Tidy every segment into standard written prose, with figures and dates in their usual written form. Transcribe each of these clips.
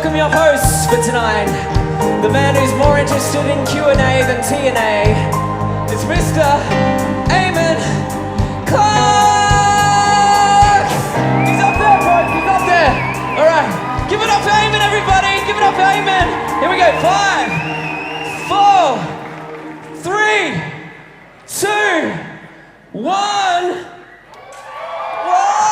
welcome your hosts for tonight. The man who's more interested in Q&A than T&A. It's Mr. Aimon Clark! He's up there, boys, he's up there. All right, give it up for Aimon, everybody. Give it up for Aimon. Here we go, 5, 4, 3, 2, 1. Whoa!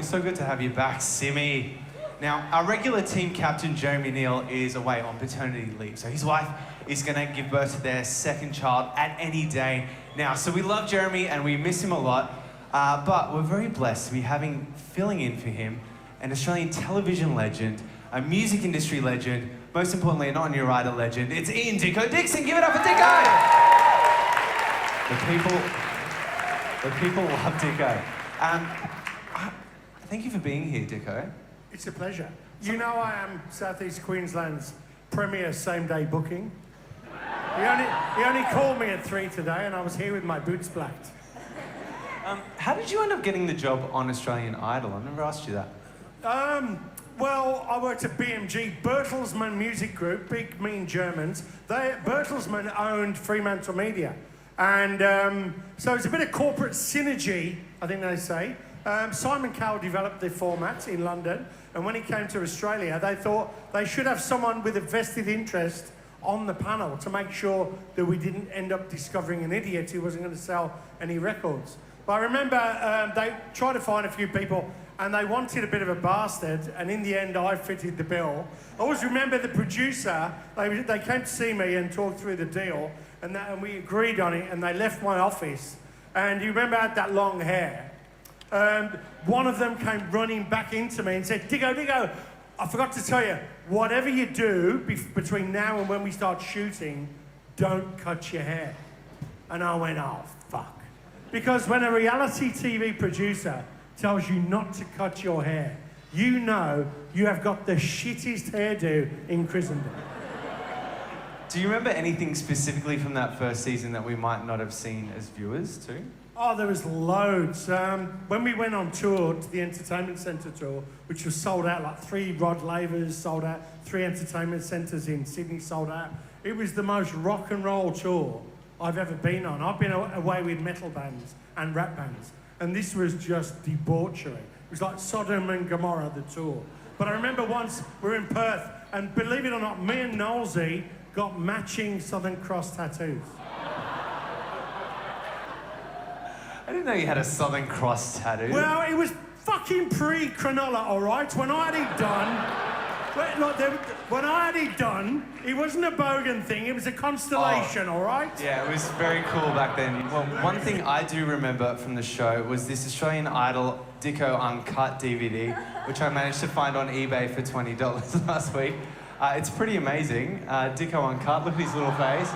So good to have you back, Simi. Now, our regular team captain, Jeremy Neal, is away on paternity leave. So his wife is going to give birth to their second child at any day now. So we love Jeremy and we miss him a lot. But we're very blessed to be filling in for him, an Australian television legend, a music industry legend, most importantly, an on-your-rider legend. It's Dicko Dickson. Give it up for Dicko! The people love Dicko. Thank you for being here, Dicko. It's a pleasure. You know I am South East Queensland's premier same-day booking. He only called me at 3 today and I was here with my boots blacked. How did you end up getting the job on Australian Idol? I've never asked you that. Well, I worked at BMG, Bertelsmann Music Group, big mean Germans. Bertelsmann owned Fremantle Media. And so it's a bit of corporate synergy, I think they say. Simon Cowell developed the format in London, and when he came to Australia, they thought they should have someone with a vested interest on the panel to make sure that we didn't end up discovering an idiot who wasn't going to sell any records. But I remember they tried to find a few people, and they wanted a bit of a bastard, and in the end, I fitted the bill. I always remember the producer, they came to see me and talked through the deal, and we agreed on it, and they left my office. And you remember I had that long hair. One of them came running back into me and said, Dicko, I forgot to tell you, whatever you do between now and when we start shooting, don't cut your hair. And I went, oh, fuck. Because when a reality TV producer tells you not to cut your hair, you know you have got the shittiest hairdo in Christendom. Do you remember anything specifically from that first season that we might not have seen as viewers too? Oh, there was loads. When we went on tour to the Entertainment Centre tour, which was sold out, like 3 Rod Lavers sold out, 3 entertainment centres in Sydney sold out. It was the most rock and roll tour I've ever been on. I've been away with metal bands and rap bands, and this was just debauchery. It was like Sodom and Gomorrah, the tour. But I remember once we were in Perth, and believe it or not, me and Knowlesy got matching Southern Cross tattoos. I didn't know you had a Southern Cross tattoo. Well, it was fucking pre-Cronulla, all right? When I had it done, it wasn't a bogan thing, it was a constellation, all right? Yeah, it was very cool back then. Well, one thing I do remember from the show was this Australian Idol Dicko Uncut DVD, which I managed to find on eBay for $20 last week. It's pretty amazing. Dicko Uncut, look at his little face.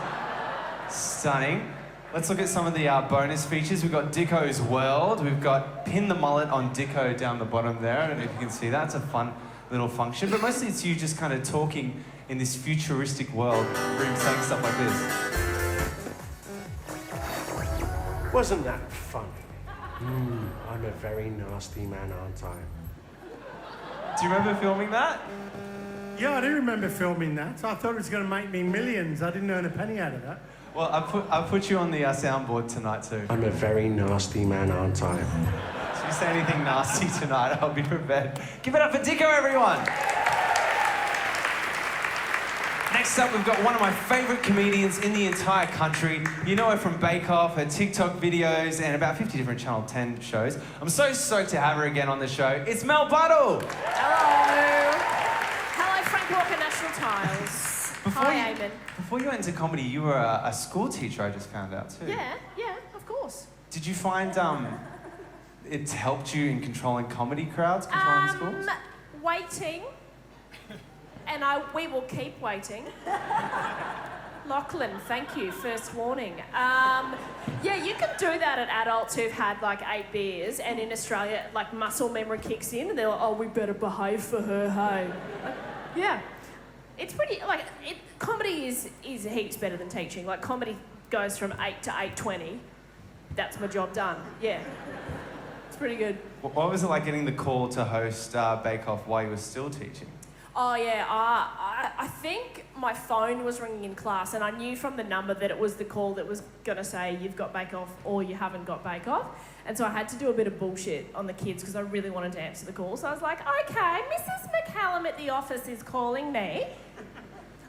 Stunning. Let's look at some of the bonus features. We've got Dicko's World. We've got Pin the Mullet on Dicko down the bottom there. I don't know if you can see that. It's a fun little function. But mostly it's you just kind of talking in this futuristic world, saying stuff like this. Wasn't that funny? I'm a very nasty man, aren't I? Do you remember filming that? Yeah, I do remember filming that. I thought it was going to make me millions. I didn't earn a penny out of that. Well, I put you on the soundboard tonight too. I'm a very nasty man, aren't I? If you say anything nasty tonight, I'll be prepared. Give it up for Dicko, everyone! Next up, we've got one of my favourite comedians in the entire country. You know her from Bake Off, her TikTok videos, and about 50 different Channel 10 shows. I'm so stoked to have her again on the show. It's Mel Buttle! Hello! Hello, Frank Walker National Tiles. Hi, Aimon. Before you went into comedy, you were a school teacher, I just found out too. Yeah, of course. Did you find it's helped you in controlling comedy crowds, controlling schools? Waiting. And we will keep waiting. Lachlan, thank you. First warning. Yeah, you can do that at adults who've had like 8 beers, and in Australia, like muscle memory kicks in, and they're like, "Oh, we better behave for her, hey." Like, yeah, it's pretty. Like, comedy is heaps better than teaching. Like, comedy goes from 8 to 8:20. That's my job done. Yeah, it's pretty good. What was it like getting the call to host Bake Off while you were still teaching? Oh yeah, I think my phone was ringing in class, and I knew from the number that it was the call that was gonna say you've got Bake Off or you haven't got Bake Off, and so I had to do a bit of bullshit on the kids because I really wanted to answer the call. So I was like, okay, Mrs. McCallum at the office is calling me.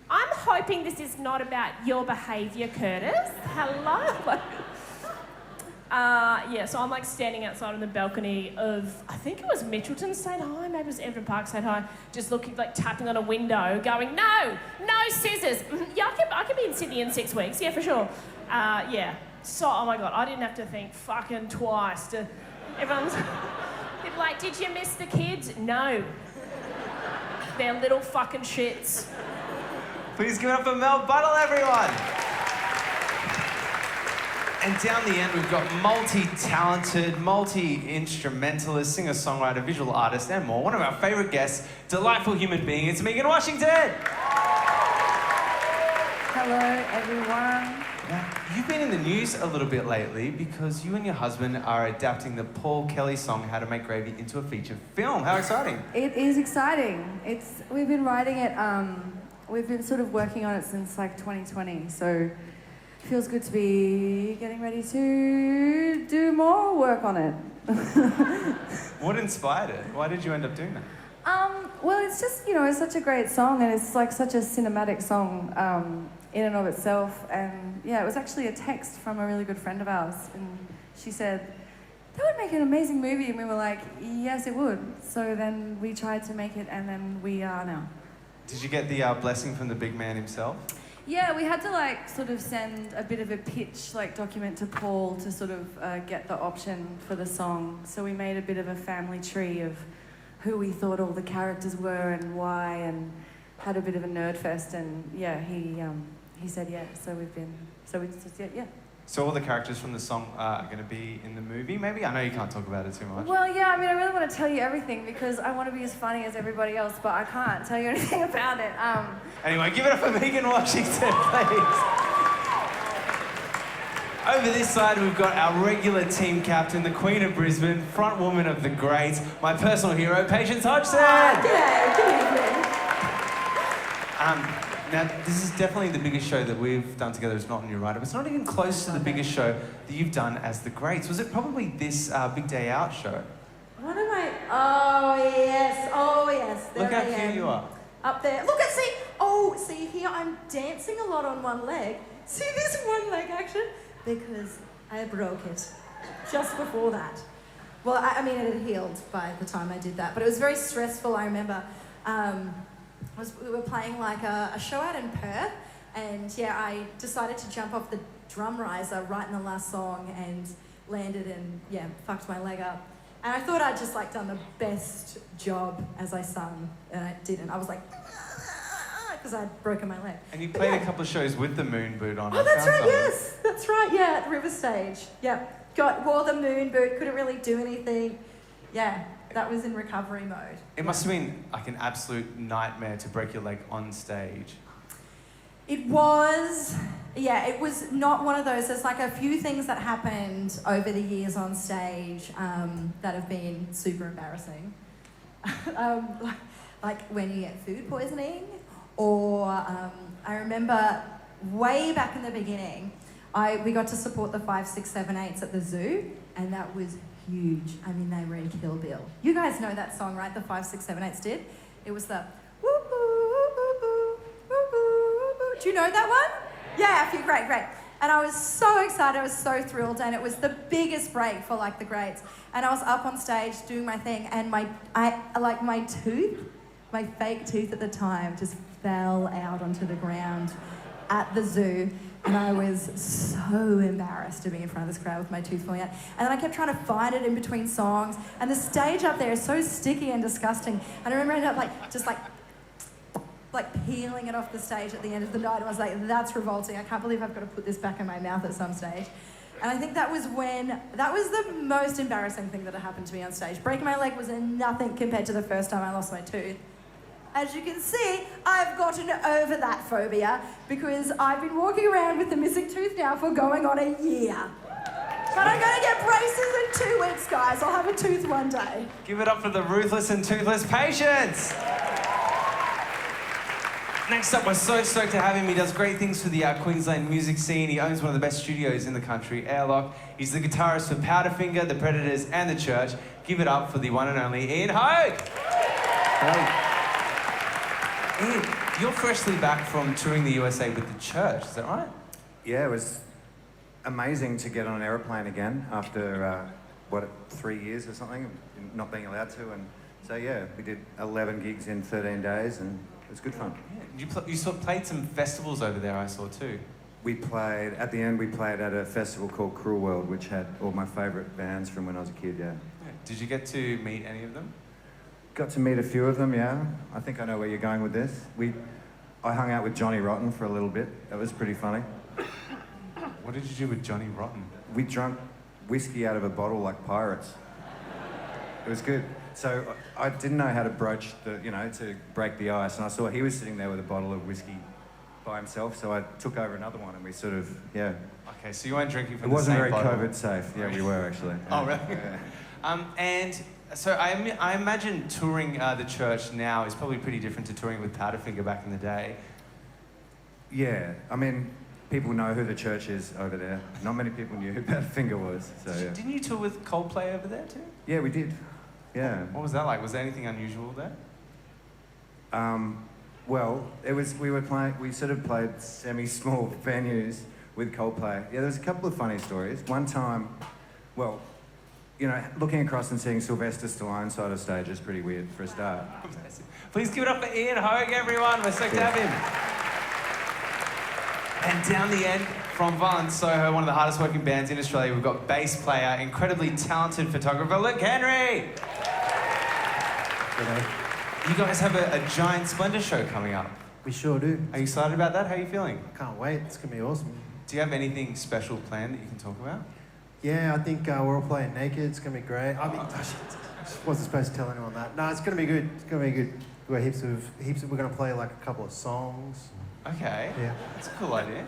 I'm hoping this is not about your behaviour, Curtis. Hello. Yeah, so I'm like standing outside on the balcony of, I think it was Mitchelton State High, maybe it was Everton Park State High, just looking, like tapping on a window, going, no scissors. Yeah, I can be in Sydney in 6 weeks, yeah, for sure. Yeah, so, oh my God, I didn't have to think fucking twice. Everyone's like, did you miss the kids? No. They're little fucking shits. Please give it up for Mel Buttle, everyone. And down the end, we've got multi-talented, multi-instrumentalist, singer-songwriter, visual artist, and more. One of our favourite guests, delightful human being, it's Megan Washington. Hello, everyone. Now, you've been in the news a little bit lately because you and your husband are adapting the Paul Kelly song "How to Make Gravy" into a feature film. How exciting! It is exciting. We've been writing it. We've been sort of working on it since like 2020. So. Feels good to be getting ready to do more work on it. What inspired it? Why did you end up doing that? Well, it's just, it's such a great song, and it's like such a cinematic song in and of itself. And yeah, it was actually a text from a really good friend of ours, and she said, that would make an amazing movie, and we were like, yes, it would. So then we tried to make it, and then we are now. Did you get the blessing from the big man himself? Yeah, we had to like sort of send a bit of a pitch like document to Paul to sort of get the option for the song. So we made a bit of a family tree of who we thought all the characters were and why, and had a bit of a nerd fest. And yeah, he said yeah. So we just yeah. So all the characters from the song are going to be in the movie, maybe? I know you can't talk about it too much. Well, yeah, I mean, I really want to tell you everything because I want to be as funny as everybody else, but I can't tell you anything about it. Anyway, give it up for Megan Washington, please. Over this side, we've got our regular team captain, the Queen of Brisbane, front woman of the Grates, my personal hero, Patience Hodgson. G'day, good evening. Now, this is definitely the biggest show that we've done together as Not On Your Rider, but it's not even close to the biggest show that you've done as the Grates. Was it probably this Big Day Out show? What am I? Oh yes. There Look how I am. cute you are. Up there. See here I'm dancing a lot on one leg. See this one leg action? Because I broke it just before that. Well, I mean, it had healed by the time I did that, but it was very stressful. I remember we were playing like a show out in Perth, and yeah, I decided to jump off the drum riser right in the last song and landed and yeah, fucked my leg up. And I thought I'd just like done the best job as I sung, and I didn't. I was like, because I'd broken my leg. And you played a couple of shows with the moon boot on. Oh, that's right, yes. That's right, yeah, at River Stage. Yeah, wore the moon boot, couldn't really do anything. Yeah, that was in recovery mode. It must have been like an absolute nightmare to break your leg on stage. It was not one of those. There's like a few things that happened over the years on stage that have been super embarrassing. Like when you get food poisoning, or I remember way back in the beginning, we got to support the 5, 6, 7, 8s at the zoo, and that was huge. I mean, they were in Kill Bill. You guys know that song, right? The 5, 6, 7, 8s did. It was the woo woo woo woo woo woo. Do you know that one? Yeah, great. And I was so excited, I was so thrilled, and it was the biggest break for like the Grates. And I was up on stage doing my thing, and my fake tooth at the time, just fell out onto the ground at the zoo. And I was so embarrassed to be in front of this crowd with my tooth falling out. And then I kept trying to find it in between songs. And the stage up there is so sticky and disgusting. And I remember I ended up just peeling it off the stage at the end of the night. And I was like, that's revolting. I can't believe I've got to put this back in my mouth at some stage. And I think that was the most embarrassing thing that had happened to me on stage. Breaking my leg was nothing compared to the first time I lost my tooth. As you can see, I've gotten over that phobia because I've been walking around with a missing tooth now for going on a year. But I'm going to get braces in 2 weeks, guys. I'll have a tooth one day. Give it up for the ruthless and toothless patients. Next up, we're so stoked to have him. He does great things for the Queensland music scene. He owns one of the best studios in the country, Airlock. He's the guitarist for Powderfinger, The Predators, and The Church. Give it up for the one and only Ian Haug. Hey. Ian, you're freshly back from touring the USA with The Church, is that right? Yeah, it was amazing to get on an aeroplane again after, 3 years or something, of not being allowed to. And so, yeah, we did 11 gigs in 13 days, and it was good fun. Yeah. You played some festivals over there, I saw too. At the end, we played at a festival called Cruel World, which had all my favourite bands from when I was a kid, yeah. Did you get to meet any of them? Got to meet a few of them, yeah. I think I know where you're going with this. I hung out with Johnny Rotten for a little bit. That was pretty funny. What did you do with Johnny Rotten? We drank whiskey out of a bottle like pirates. It was good. So I didn't know how to broach to break the ice, and I saw he was sitting there with a bottle of whiskey by himself, so I took over another one, and we sort of, yeah. Okay, so you weren't drinking from the the same bottle. It wasn't bottle. very COVID safe. Yeah, we were actually. Yeah. Oh, really? Yeah. And so I imagine touring The Church now is probably pretty different to touring with Powderfinger back in the day. Yeah, I mean, people know who The Church is over there. Not many people knew who Powderfinger was, so yeah. Didn't you tour with Coldplay over there too? Yeah, we did. Yeah. What was that like? Was there anything unusual there? Well, we sort of played semi-small venues with Coldplay. Yeah, there was a couple of funny stories. One time, well, looking across and seeing Sylvester Stallone side of stage is pretty weird for a start. Please give it up for Ian Haug, everyone. We're stoked to have him. And down the end, from Vaughan, Soho, one of the hardest working bands in Australia, we've got bass player, incredibly talented photographer, Luke Henery. You guys have a giant Splendour show coming up. We sure do. Are you excited about that? How are you feeling? Can't wait. It's going to be awesome. Do you have anything special planned that you can talk about? Yeah, I think we're all playing naked. It's going to be great. I mean, I wasn't supposed to tell anyone that. No, it's going to be good. It's going to be good. We've got we're going to play like a couple of songs. Okay. Yeah. That's a cool idea.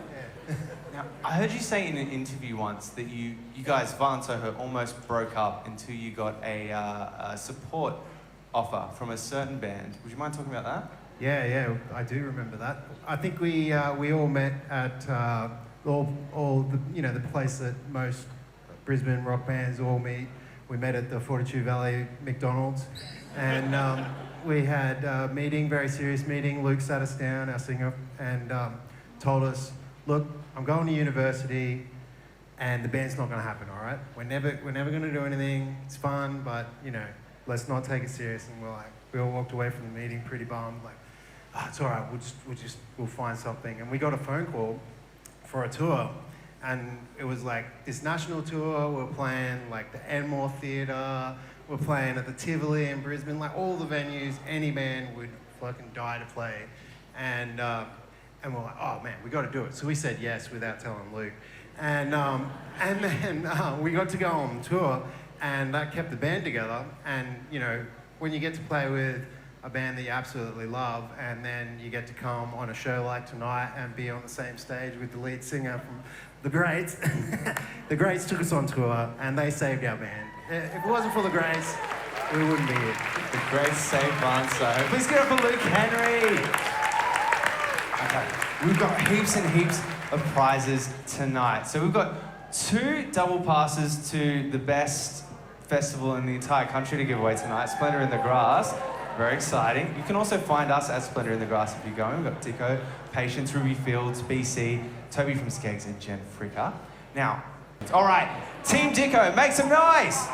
Yeah. Now, I heard you say in an interview once that you guys, Vaughan Soho, almost broke up until you got a support offer from a certain band. Would you mind talking about that? Yeah, I do remember that. I think we all met at the place that most Brisbane rock bands all meet. We met at the Fortitude Valley McDonald's, and we had a meeting, very serious meeting. Luke sat us down, our singer, and told us, "Look, I'm going to university, and the band's not going to happen. All right, we're never going to do anything. It's fun, but let's not take it serious." And we all walked away from the meeting pretty bummed, it's all right. We'll find something. And we got a phone call for a tour, and it was like this national tour. We're playing like the Enmore Theatre. We're playing at the Tivoli in Brisbane, like all the venues any band would fucking die to play. And we're like, oh man, we got to do it. So we said yes without telling Luke. And then we got to go on tour, and that kept the band together. And when you get to play with a band that you absolutely love, and then you get to come on a show like tonight and be on the same stage with the lead singer from the Grates. The Grates took us on tour, and they saved our band. If it wasn't for the Grates, we wouldn't be here. The Grates saved Vaughan Soho. Please give it up for Luke Henery. Okay, we've got heaps and heaps of prizes tonight. So we've got 2 double passes to the best festival in the entire country to give away tonight, Splendour in the Grass. Very exciting. You can also find us at Splendour in the Grass if you're going. We've got Dicko, Patience, Ruby Fields, BC, Toby from Skeggs, and Jen Fricker. Now, all right, Team Dicko, make some noise!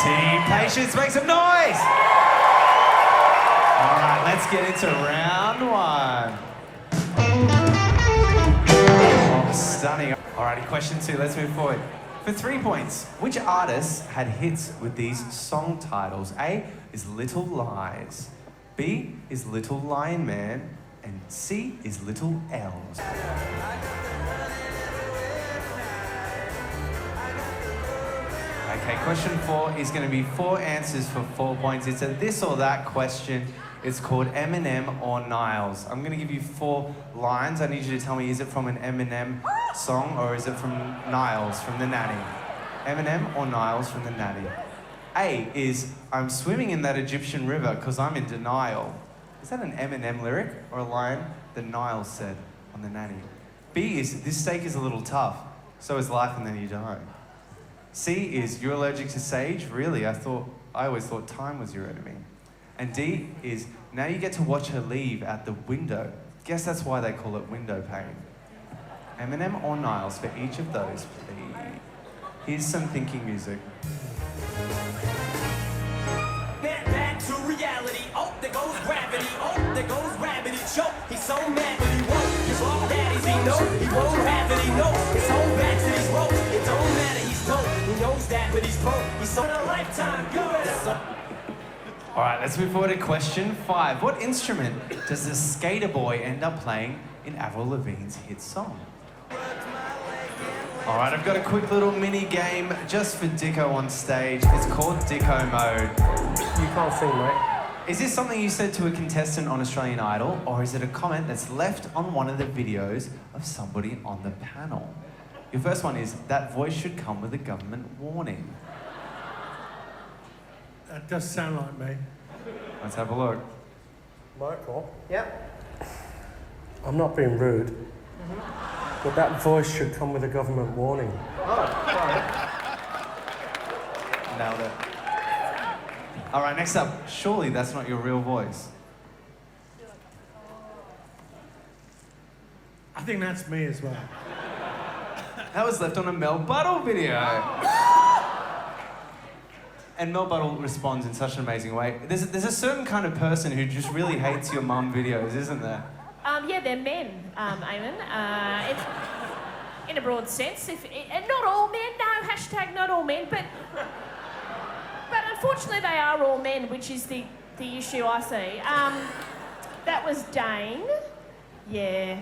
Team Patience, make some noise! All right, let's get into round 1. Stunning. Alrighty, question 2, let's move forward. For 3 points, which artist had hits with these song titles? A is Little Lies, B is Little Lion Man, and C is Little L's. Okay, question 4 is going to be 4 answers for 4 points. It's a this or that question. It's called Eminem or Niles. I'm going to give you 4 lines. I need you to tell me, is it from an Eminem song or is it from Niles from the Nanny? Eminem or Niles from the Nanny? A is, I'm swimming in that Egyptian river because I'm in denial. Is that an Eminem lyric or a line that Niles said on the Nanny? B is, this steak is a little tough, so is life and then you die. C is, you're allergic to sage? Really? I always thought time was your enemy. And D is, now you get to watch her leave out the window. Guess that's why they call it window pane. Eminem or Niles for each of those, please. Here's some thinking music. Back to reality. Oh, there goes gravity. Oh, there goes gravity. Choke. He's so mad, but he won't. His own daddies, he know. He won't have it, he knows. His whole back to these ropes. It don't matter, he's broke. He knows that, but he's broke. He's so in a lifetime. Good. All right, let's move forward to question 5. What instrument does the skater boy end up playing in Avril Lavigne's hit song? All right, I've got a quick little mini game just for Dicko on stage. It's called Dicko Mode. You can't sing, mate. Is this something you said to a contestant on Australian Idol, or is it a comment that's left on one of the videos of somebody on the panel? Your first one is, that voice should come with a government warning. That does sound like me. Let's have a look. Michael? Yep. I'm not being rude, but that voice should come with a government warning. Nailed it. All right, next up. Surely that's not your real voice. I think that's me as well. That was left on a Mel Buttle video. And Mel Buttle responds in such an amazing way. There's a certain kind of person who just really hates your mum videos, isn't there? Yeah, they're men, Aimon. In a broad sense. And not all men, no, hashtag not all men, but unfortunately they are all men, which is the issue I see. That was Dane. Yeah.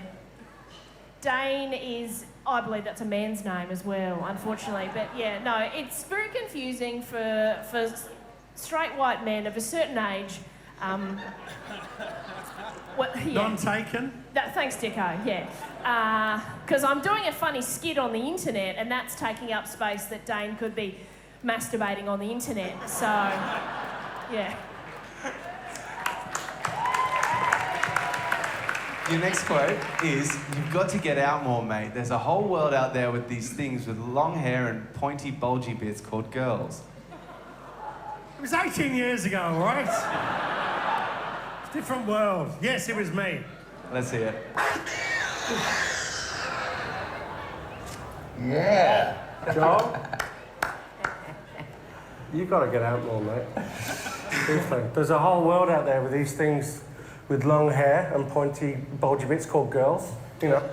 Dane is, I believe that's a man's name as well, unfortunately. But yeah, no, it's very confusing for straight white men of a certain age. None taken? Thanks, Dicko, yeah. Because I'm doing a funny skit on the internet and that's taking up space that Dane could be masturbating on the internet. So, yeah. Your next quote is, you've got to get out more, mate. There's a whole world out there with these things with long hair and pointy, bulgy bits called girls. It was 18 years ago, all right? Different world. Yes, it was me. Let's see it. Yeah. John? You've got to get out more, mate. Seriously. There's a whole world out there with these things with long hair and pointy, bulgy bits called girls. You know.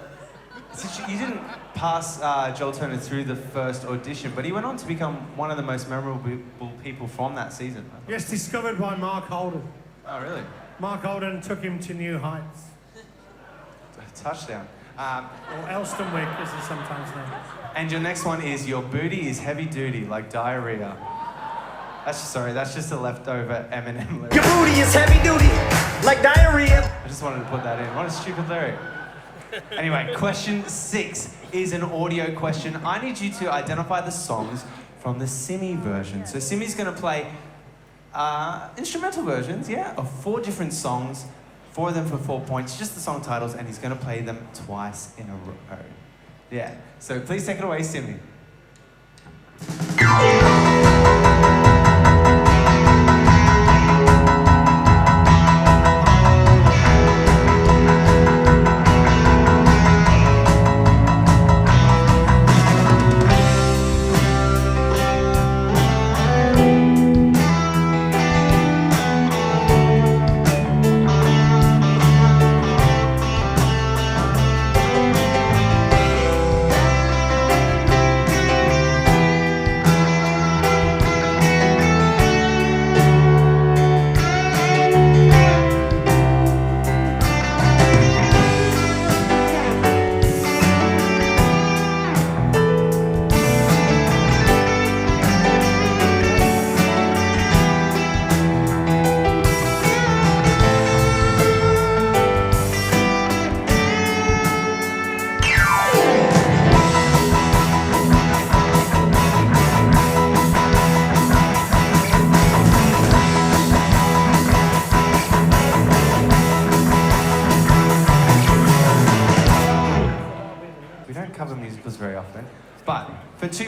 So you didn't pass Joel Turner through the first audition, but he went on to become one of the most memorable people from that season. Yes, discovered by Mark Holden. Oh, really? Mark Holden took him to new heights. Touchdown. Or Elstonwick, as he's sometimes known. And your next one is, your booty is heavy duty, like diarrhea. That's just a leftover Eminem lyric. Your booty is heavy duty, like diarrhea. I just wanted to put that in. What a stupid lyric. Anyway, question 6 is an audio question. I need you to identify the songs from the Simi version. So Simi's going to play instrumental versions, of 4 different songs, 4 of them for 4 points, just the song titles, and he's going to play them twice in a row. Yeah, so please take it away, Simi.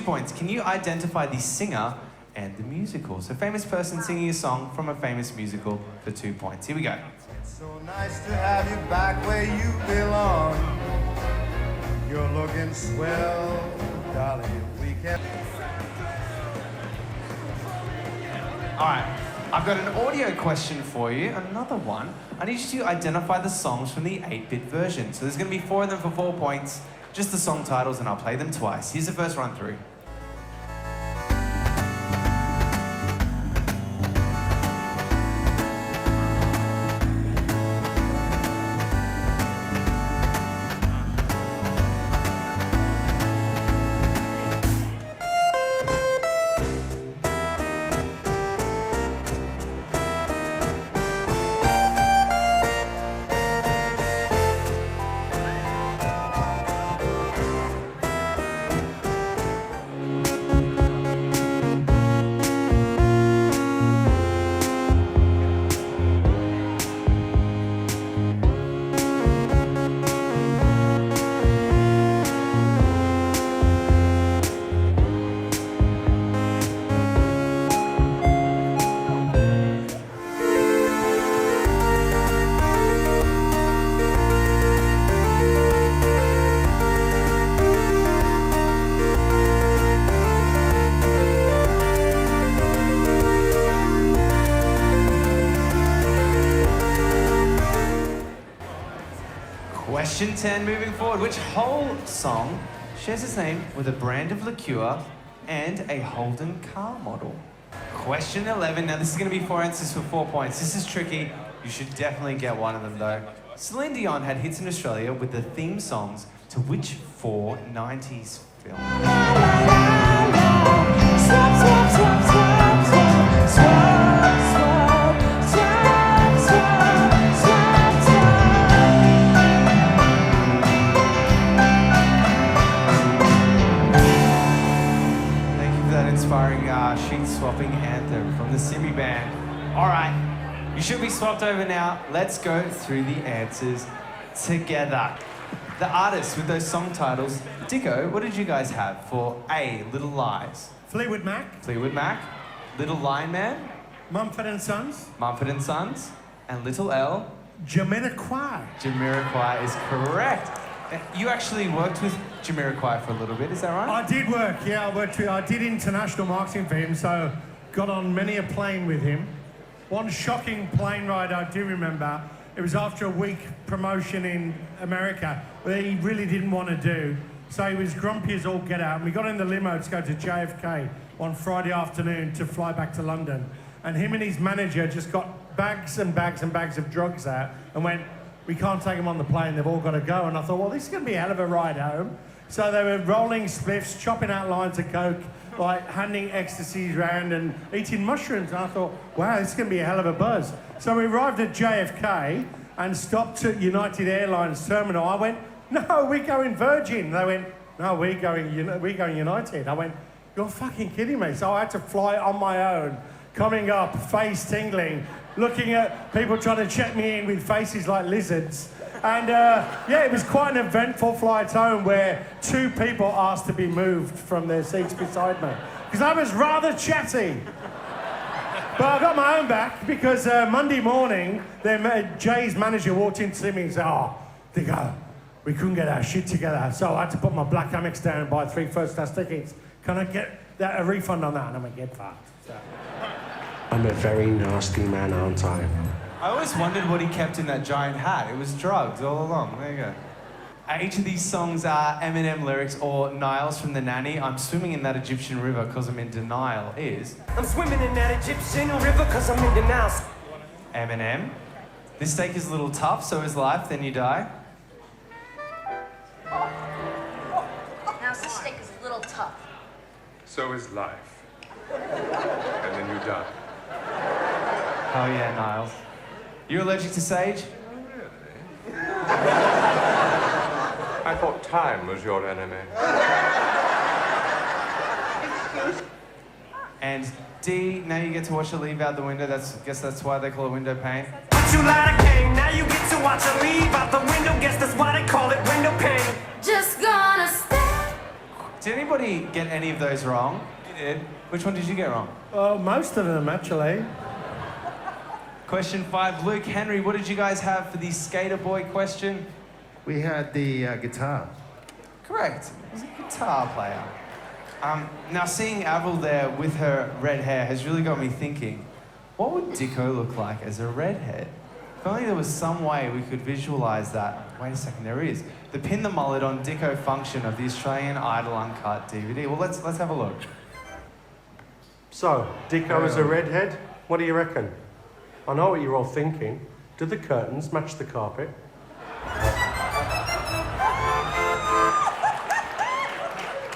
2 points. Can you identify the singer and the musical? So famous person singing a song from a famous musical for 2 points. Here we go. It's so nice to have you back where you belong. You're looking swell, darling, if we can. All right, I've got an audio question for you, another one. I need you to identify the songs from the 8-bit version. So there's gonna be 4 of them for 4 points, just the song titles, and I'll play them twice. Here's the first run through. Question 10, moving forward. Which whole song shares its name with a brand of liqueur and a Holden car model? Question 11. Now, this is going to be 4 answers for 4 points. This is tricky. You should definitely get one of them, though. Celine Dion had hits in Australia with the theme songs to which 4 90s films? Inspiring sheet swapping anthem from the Simi band. All right, you should be swapped over now. Let's go through the answers together. The artists with those song titles. Dicko, what did you guys have for A, Little Lies? Fleetwood Mac. Fleetwood Mac. Little Lion Man. Mumford & Sons. Mumford & Sons. And Little L. Jamiroquai. Jamiroquai is correct. You actually worked with Jamiroquai for a little bit, is that right? I did work, yeah. I did international marketing for him, so got on many a plane with him. One shocking plane ride I do remember, it was after a week promotion in America where he really didn't want to do. So he was grumpy as all get out. And we got in the limo to go to JFK on Friday afternoon to fly back to London. And him and his manager just got bags and bags and bags of drugs out and went, we can't take them on the plane, they've all got to go. And I thought, well, this is going to be a hell of a ride home. So they were rolling spliffs, chopping out lines of coke, like handing ecstasies around and eating mushrooms. And I thought, wow, this is going to be a hell of a buzz. So we arrived at JFK and stopped at United Airlines terminal. I went, no, we're going Virgin. They went, no, we're going United. I went, you're fucking kidding me. So I had to fly on my own, coming up, face tingling, looking at people trying to check me in with faces like lizards. And yeah, it was quite an eventful flight home where 2 people asked to be moved from their seats beside me. Because I was rather chatty. But I got my own back because Monday morning, Jay's manager walked in to me and said, oh, Dicko, we couldn't get our shit together. So I had to put my black Amex down and buy 3 first-class tickets. Can I get a refund on that? And I'm like, get fucked. So. I'm a very nasty man, aren't I? I always wondered what he kept in that giant hat. It was drugs all along. There you go. Each of these songs are Eminem lyrics or Niles from The Nanny. I'm swimming in that Egyptian river because I'm in denial is... I'm swimming in that Egyptian river because I'm in denial. Eminem. This steak is a little tough, so is life, then you die. Now, this steak is a little tough. So is life. And then you die. Oh yeah, Niles. You allergic to sage? Really? I thought time was your enemy. And D, now you get to watch her leave out the window. Guess that's why they call it window pane. But you light a cane, now you get to watch her leave out the window. Guess that's why they call it window pane. Just gonna stay. Did anybody get any of those wrong? You did. Which one did you get wrong? Oh, most of them, actually. Question 5, Luke, Henry, what did you guys have for the Skater Boy question? We had the guitar. Correct. It was a guitar player. Now, seeing Avril there with her red hair has really got me thinking, what would Dicko look like as a redhead? If only there was some way we could visualise that. Wait a second, there is. The Pin the Mullet on Dicko Function of the Australian Idol Uncut DVD. Well, let's have a look. So, Dicko is a redhead. What do you reckon? I know what you're all thinking. Do the curtains match the carpet?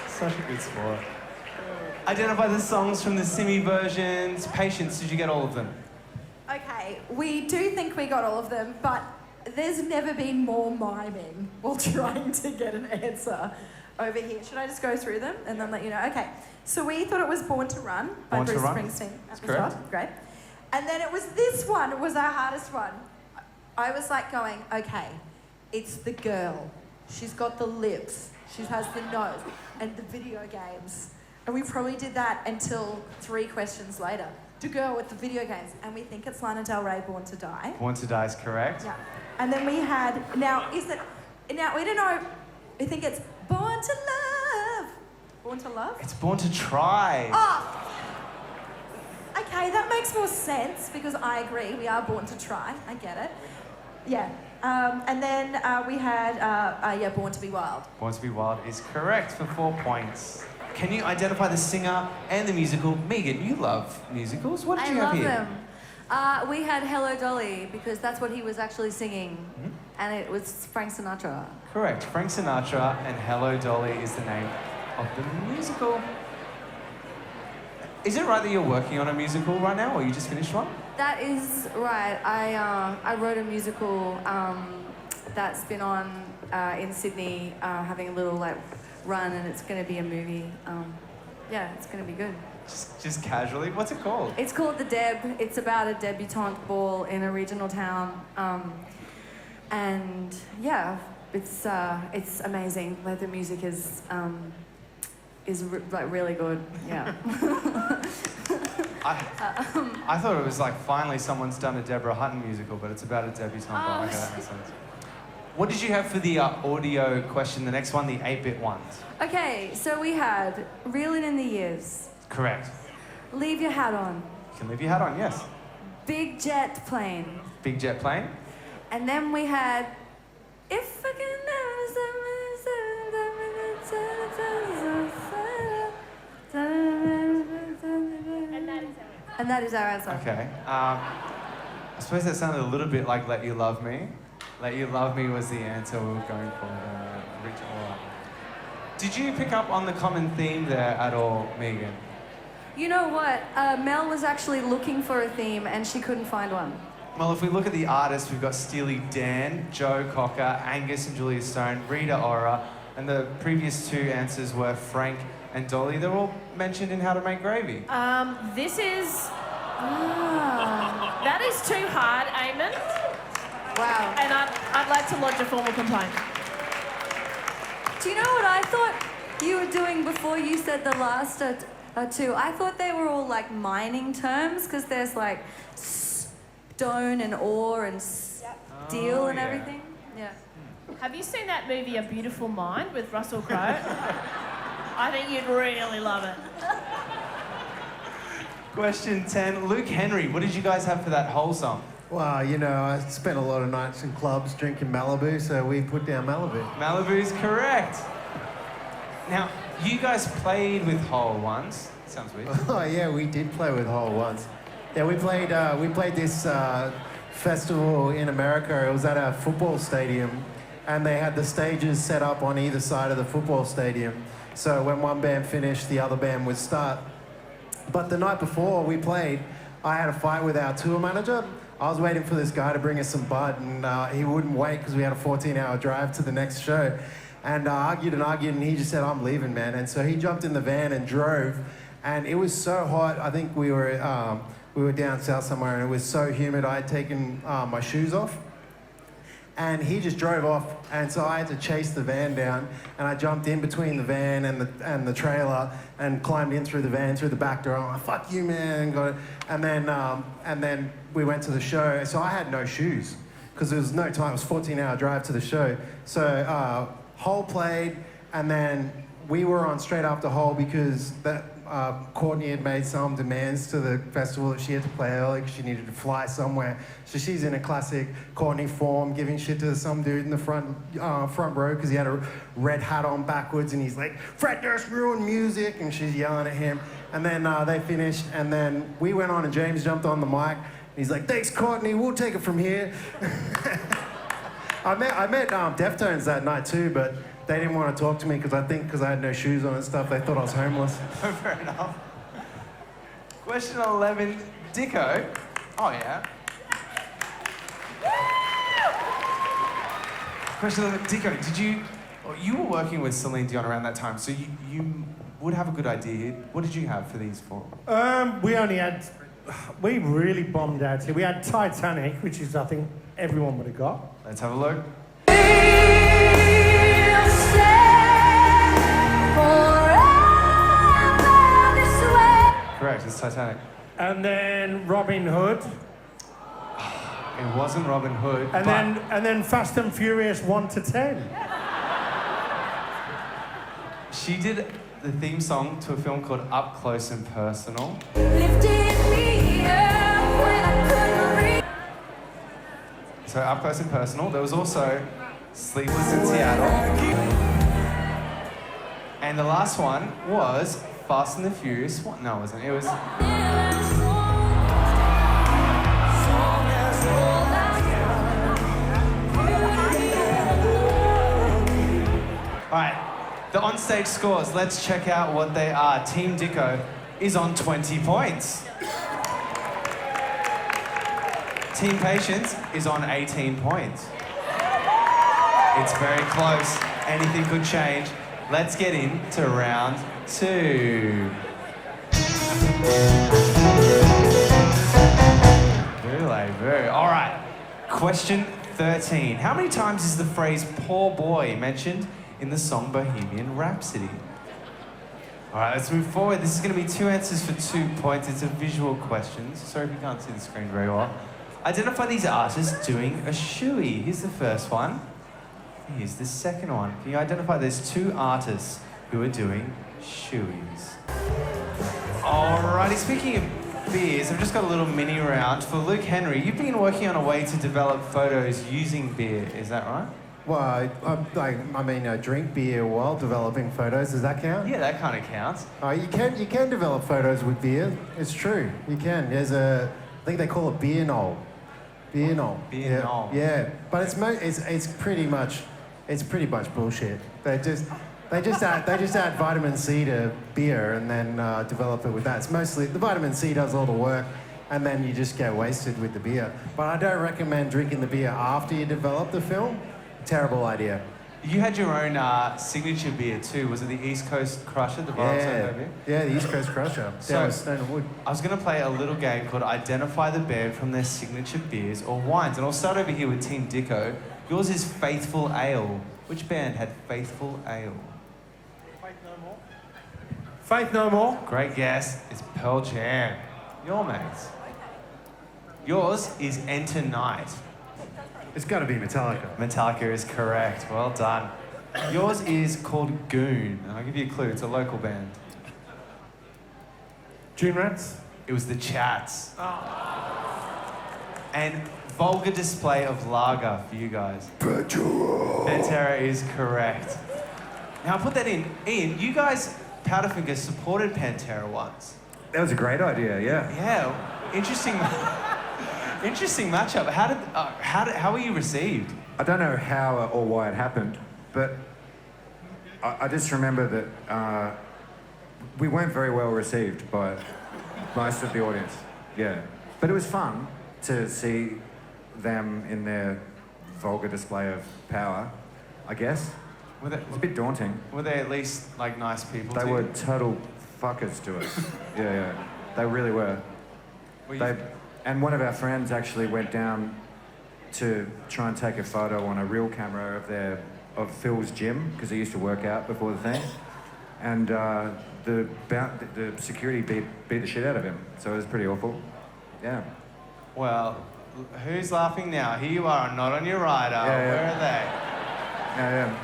Such a good sport. Identify the songs from the Simi versions. Patience, did you get all of them? Okay, we do think we got all of them, but there's never been more miming while trying to get an answer over here. Should I just go through them and then let you know? Okay, so we thought it was Born to Run by Born to Bruce Run. Springsteen. That's At the top. correct. Great. And then it was this one, was our hardest one. I was like going, okay, it's the girl. She's got the lips. She has the nose. And the video games. And we probably did that until 3 questions later. To go with the video games. And we think it's Lana Del Rey, Born to Die. Born to Die is correct. Yeah. And then we had, now we don't know, I think it's Born to Love. Born to Love? It's Born to Try. Oh! Okay, that makes more sense because I agree, we are born to try. I get it. Yeah. And then we had, Born to be Wild. Born to be Wild is correct for 4 points. Can you identify the singer and the musical? Megan, you love musicals. What did you have here? I love them. We had Hello Dolly because that's what he was actually singing. Mm-hmm. And it was Frank Sinatra. Correct. Frank Sinatra and Hello Dolly is the name of the musical. Is it right that you're working on a musical right now, or you just finished one? That is right. I wrote a musical that's been on in Sydney, having a little run, and it's going to be a movie. Yeah, it's going to be good. Just casually. What's it called? It's called The Deb. It's about a debutante ball in a regional town, and yeah, it's amazing. Like the music is really good. Yeah. I thought it was like finally someone's done a Deborah Hutton musical, but it's about a debutante ball. Okay, that makes sense. What did you have for the audio question? The next one, the 8-bit ones. Okay, so we had Reelin' in the Years. Correct. Leave Your Hat On. You can leave your hat on, yes. Big Jet Plane. Big Jet Plane. And then we had If I Can And that is our answer. Okay. I suppose that sounded a little bit like Let You Love Me. Let You Love Me was the answer we were going for. Original. Did you pick up on the common theme there at all, Megan? You know what? Mel was actually looking for a theme and she couldn't find one. Well, if we look at the artists, we've got Steely Dan, Joe Cocker, Angus and Julia Stone, Rita Ora, and the previous 2 answers were Frank and Dolly. They're all mentioned in How to Make Gravy. This is... That is too hard, Aimon. Wow. And I'd like to lodge a formal complaint. Do you know what I thought you were doing before you said the last 2? I thought they were all like mining terms because there's like stone and ore and steel and everything. Yeah. Have you seen that movie A Beautiful Mind with Russell Crowe? I think you'd really love it. Question 10, Luke Henry, what did you guys have for that whole song? Well, you know, I spent a lot of nights in clubs drinking Malibu, so we put down Malibu. Malibu's correct. Now, you guys played with Hole once. Sounds weird. Oh yeah, we did play with Hole once. Yeah, we played this festival in America. It was at a football stadium, and they had the stages set up on either side of the football stadium. So when one band finished, the other band would start. But the night before we played, I had a fight with our tour manager. I was waiting for this guy to bring us some bud, and he wouldn't wait because we had a 14-hour drive to the next show. And argued, and he just said, "I'm leaving, man." And so he jumped in the van and drove, and it was so hot. I think we were down south somewhere, and it was so humid. I had taken my shoes off, And he just drove off, and so I had to chase the van down, and I jumped in between the van and the trailer and climbed in through the van, through the back door. I'm like, fuck you, man, and got it. And then we went to the show, so I had no shoes, because there was no time. It was a 14-hour drive to the show. So Hole played, and then we were on straight after Hole because Courtney had made some demands to the festival that she had to play early because she needed to fly somewhere. So she's in a classic Courtney form, giving shit to some dude in the front row because he had a red hat on backwards, and he's like, "Fred Durst ruined music," and she's yelling at him. And then they finished, and then we went on, and James jumped on the mic. And he's like, "Thanks, Courtney. We'll take it from here." I met Deftones that night too, but they didn't want to talk to me because I had no shoes on and stuff, they thought I was homeless. Fair enough. Question 11, Dicko. Oh, yeah. Question 11, Dicko, you were working with Celine Dion around that time, so you would have a good idea. What did you have for these four? We really bombed out here. We had Titanic, which is, I think, everyone would have got. Let's have a look. Correct, it's Titanic. And then Robin Hood. It wasn't Robin Hood. And then Fast and Furious 1 to 10. She did the theme song to a film called Up Close and Personal. So Up Close and Personal. There was also Sleepless in Seattle. And the last one was Fast and the Furious. What? No, it wasn't. It was... Alright, the onstage scores. Let's check out what they are. Team Dicko is on 20 points. Team Patience is on 18 points. It's very close. Anything could change. Let's get into round 2. All right. Question 13. How many times is the phrase "poor boy" mentioned in the song Bohemian Rhapsody? All right, let's move forward. This is going to be 2 answers for 2 points. It's a visual question. Sorry if you can't see the screen very well. Identify these artists doing a shoey. Here's the first one. Here's the second one. Can you identify those 2 artists who are doing shoeys? Alrighty, speaking of beers, I've just got a little mini round for Luke Henery. You've been working on a way to develop photos using beer, is that right? Well, I drink beer while developing photos. Does that count? Yeah, that kind of counts. You can develop photos with beer. It's true. You can. There's I think they call it beer knoll. Beer knoll. Beer knoll. Yeah, but it's pretty much bullshit. They just add vitamin C to beer and then develop it with that. It's mostly the vitamin C does all the work, and then you just get wasted with the beer. But I don't recommend drinking the beer after you develop the film. Terrible idea. You had your own signature beer too. Was it the East Coast Crusher, the Volunteer beer? Yeah, the East Coast Crusher. Down with Stone and Wood. I was going to play a little game called Identify the Band from their signature beers or wines. And I'll start over here with Team Dicko. Yours is Faithful Ale. Which band had Faithful Ale? Faith No More. Faith No More. Great guess. It's Pearl Jam. Your mates. Yours is Enter Night. It's got to be Metallica. Metallica is correct. Well done. Yours is called Goon. And I'll give you a clue. It's a local band. June Rats. It was the Chats. Oh. And Vulgar Display of Lager for you guys. Pantera is correct. Now I'll put that in. Ian, you guys, Powderfinger, supported Pantera once. That was a great idea, yeah. Yeah, interesting. Interesting matchup. How were you received? I don't know how or why it happened, but I just remember that we weren't very well received by most of the audience. Yeah, but it was fun to see them in their vulgar display of power, I guess. It was a bit daunting. Were they at least like nice people? They were total fuckers to us. Yeah, they really were. And one of our friends actually went down to try and take a photo on a real camera of Phil's gym, because he used to work out before the thing. And the security beat the shit out of him, so it was pretty awful. Yeah. Well, who's laughing now? Here you are, not on your rider. Yeah. Where are they? Yeah.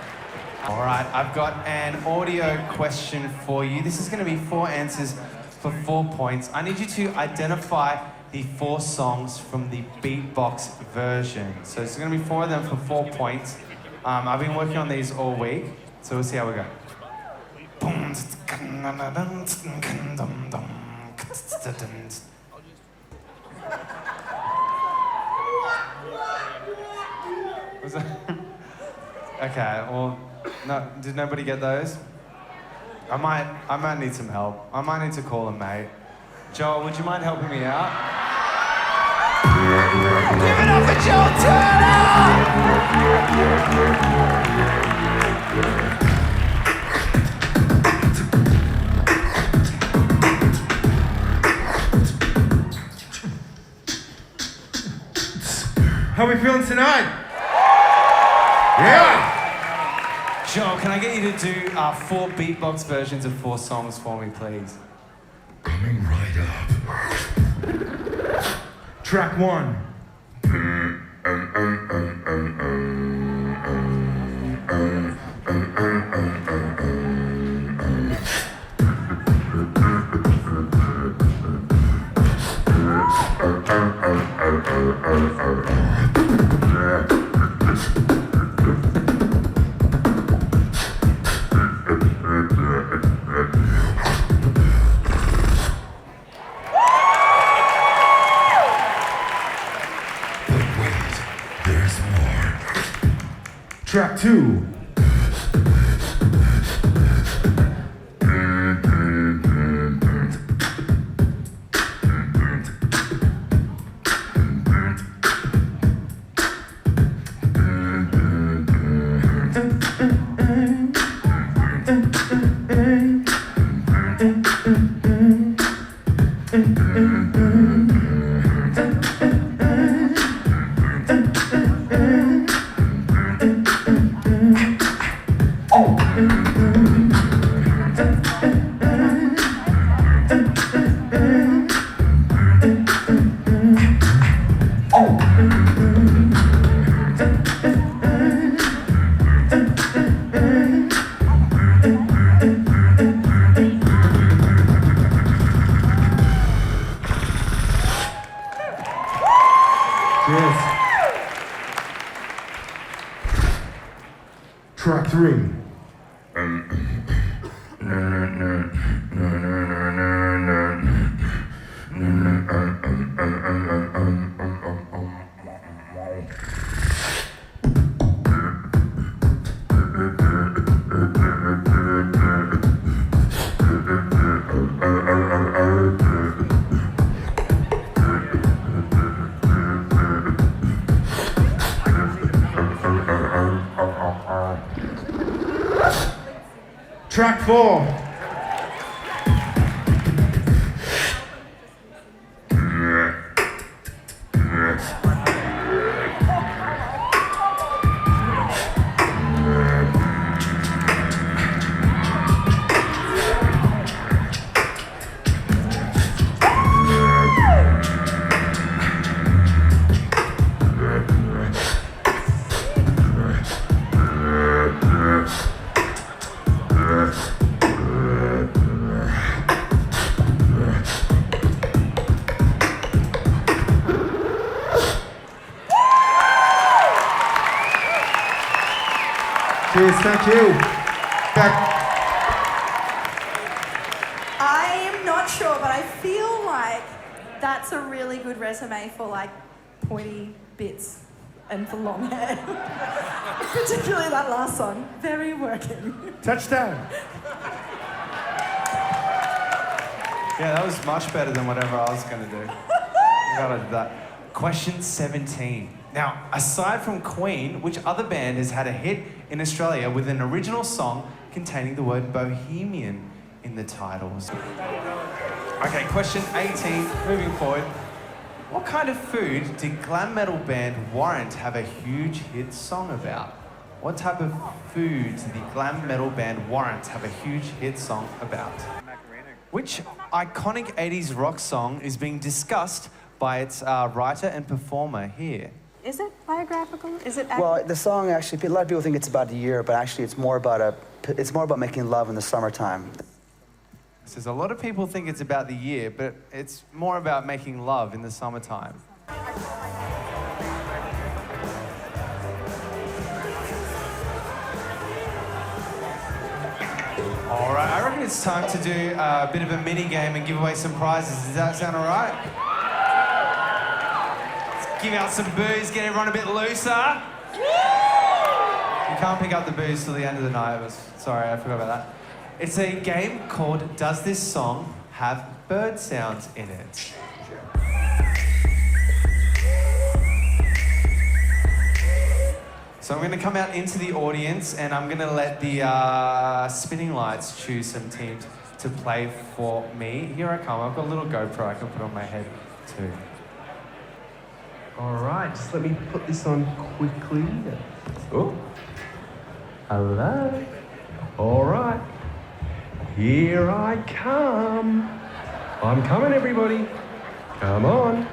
All right, I've got an audio question for you. This is going to be 4 answers for 4 points. I need you to identify the 4 songs from the beatbox version. So it's going to be 4 of them for 4 points. I've been working on these all week, so we'll see how we go. Was that? Okay, well, no, did nobody get those? I might need some help. I might need to call a mate. Joel, would you mind helping me out? Give it up for Joel How are we feeling tonight? Yeah! Joel, can I get you to do 4 beatbox versions of 4 songs for me, please? Coming right up. Track 1. Track 2. Track 3. Track 4. Cheers, thank you. I am not sure, but I feel like that's a really good resume for like pointy bits and for long hair. Particularly that last song. Very working. Touchdown. Yeah, that was much better than whatever I was going to do. I gotta do that. Question 17. Now, aside from Queen, which other band has had a hit in Australia with an original song containing the word bohemian in the titles? Okay, question 18, moving forward. What kind of food did glam metal band Warrant have a huge hit song about? What type of food did the glam metal band Warrant have a huge hit song about? Which iconic 80s rock song is being discussed by its writer and performer here? Is it biographical? Is it? Well, the song actually, a lot of people think it's about a year, but actually it's more about making love in the summertime. Says a lot of people think it's about the year, but it's more about making love in the summertime. All right, I reckon it's time to do a bit of a mini game and give away some prizes. Does that sound all right? Let's give out some booze, get everyone a bit looser. You can't pick up the booze till the end of the night. Sorry, I forgot about that. It's a game called Does This Song Have Bird Sounds in It? So I'm going to come out into the audience and I'm going to let the spinning lights choose some teams to play for me. Here I come. I've got a little GoPro I can put on my head too. All right, just let me put this on quickly. Oh, hello. All right, here I come. I'm coming, everybody. Come on.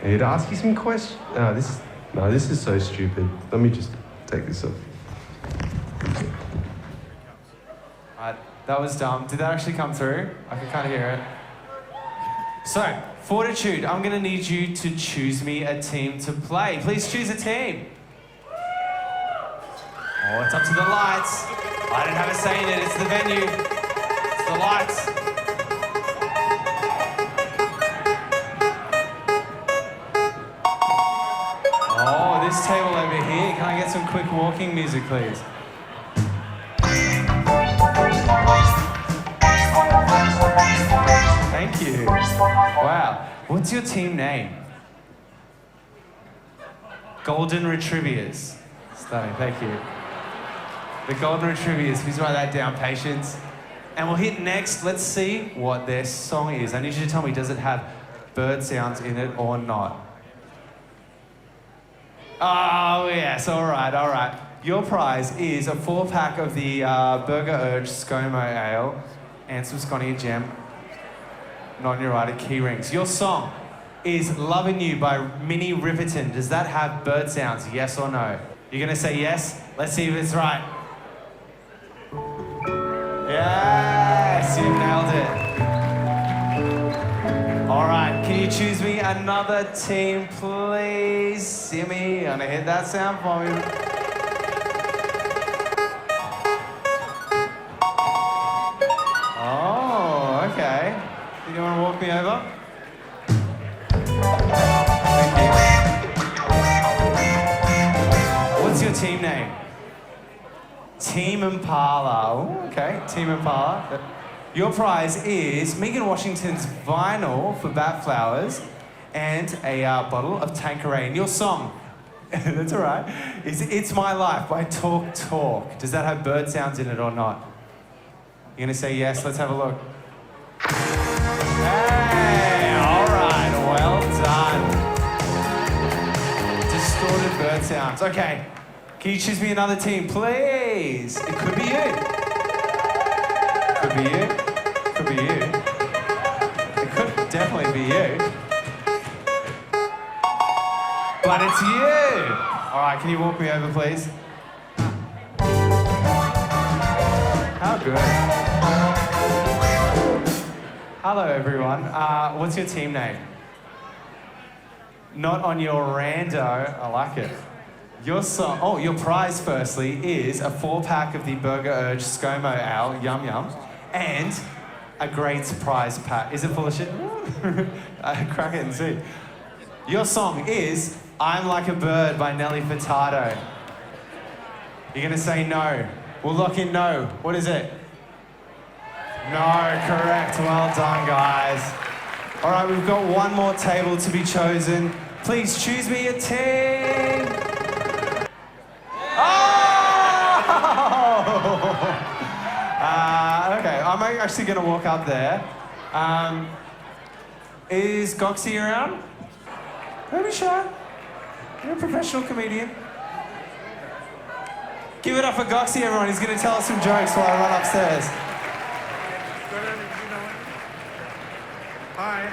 I need to ask you some questions. This is so stupid. Let me just take this off. Alright, that was dumb. Did that actually come through? I can kind of hear it. So, Fortitude, I'm going to need you to choose me a team to play. Please choose a team. Oh, it's up to the lights. I don't have a say in it. It's the venue. It's the lights. Oh, this table over here. Can I get some quick walking music, please? Thank you. Wow. What's your team name? Golden Retrievers. Stunning, thank you. The Golden Retrievers. Please write that down, patience. And we'll hit next. Let's see what their song is. I need you to tell me, does it have bird sounds in it or not? Oh, yes, all right, all right. Your prize is a 4-pack of the Burger Urge ScoMo Ale and some Scotty and Gem non-neurotic key rings. Your song is Lovin' You by Minnie Riperton. Does that have bird sounds, yes or no? You're gonna say yes? Let's see if it's right. Yes, you nailed it. All right, can you choose me another team, please? Simi, I'm gonna hit that sound for me. Oh, okay. You wanna walk me over? Thank you. What's your team name? Team Impala. Oh, okay, Team Impala. Your prize is Megan Washington's vinyl for Bat Flowers and a bottle of Tanqueray. And your song, that's all right, is It's My Life by Talk Talk. Does that have bird sounds in it or not? You're gonna say yes? Let's have a look. Hey, all right, well done. Distorted bird sounds. Okay, can you choose me another team, please? It could be you. Could be you. Could be you. It could definitely be you. But it's you. All right, can you walk me over, please? How good. Hello, everyone. What's your team name? Not on your rando. I like it. Your song. Oh, your prize, firstly, is a 4-pack of the Burger Urge ScoMo Ale, yum yum, and a Grates prize pack. Is it full of shit? Crack it and see. Your song is I'm Like a Bird by Nelly Furtado. You're gonna say no. We'll lock in no. What is it? No, correct. Well done, guys. All right, we've got one more table to be chosen. Please choose me a team. Okay, I'm actually going to walk up there. Is Goxie around? Don't be shy. You're a professional comedian. Give it up for Goxie, everyone. He's going to tell us some jokes while I run upstairs. Hi,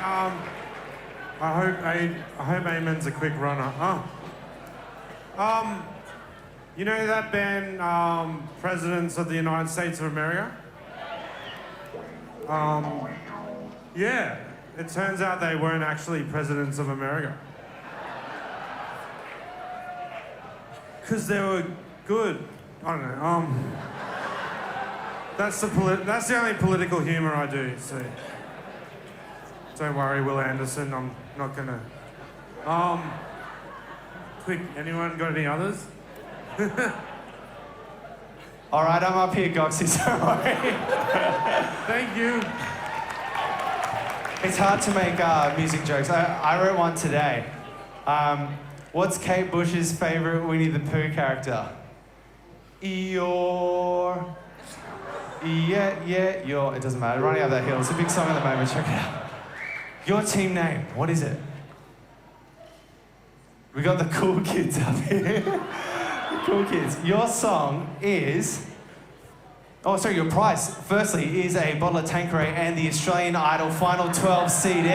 I hope Aimon's a quick runner. You know that band, Presidents of the United States of America? Yeah, it turns out they weren't actually presidents of America. Because they were good. I don't know. That's the only political humor I do, so don't worry, Will Anderson, I'm not gonna. Quick, anyone got any others? All right, I'm up here, Goxie, don't worry. Thank you. It's hard to make music jokes. I wrote one today. What's Kate Bush's favorite Winnie the Pooh character? Eeyore. Yeah, your. It doesn't matter. Running up that hill. It's a big song at the moment. Check it out. Your team name. What is it? We got the cool kids up here. The cool kids. Your song is. Oh, sorry. Your prize. Firstly, is a bottle of Tanqueray and the Australian Idol Final 12 CD,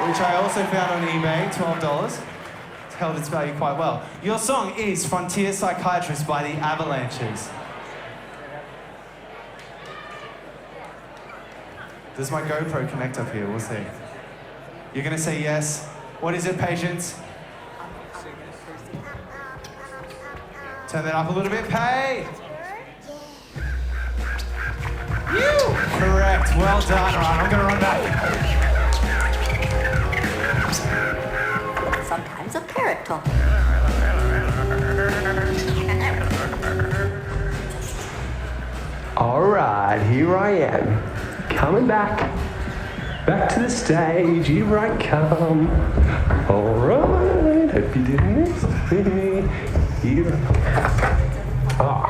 which I also found on eBay. $12. It's held its value quite well. Your song is Frontier Psychiatrist by the Avalanches. Does my GoPro connect up here? We'll see. You're gonna say yes. What is it, Patience? Turn that up a little bit. Pay! You! Correct. Well done. All right, I'm gonna run back. Sometimes a parrot talking. All right, here I am. Coming back to the stage, here I come. All right, hope you didn't miss me. Here. Oh.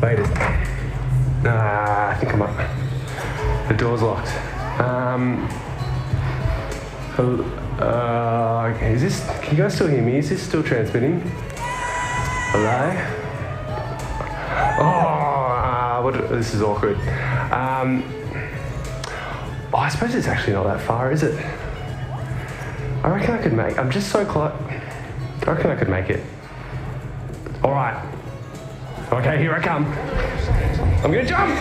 Wait a second. I think I'm up. The door's locked. Okay, is this, can you guys still hear me? Is this still transmitting? Hello? This is awkward. I suppose it's actually not that far, is it? I reckon I could make, I'm just so close. I reckon I could make it. All right. Okay, here I come. I'm gonna jump!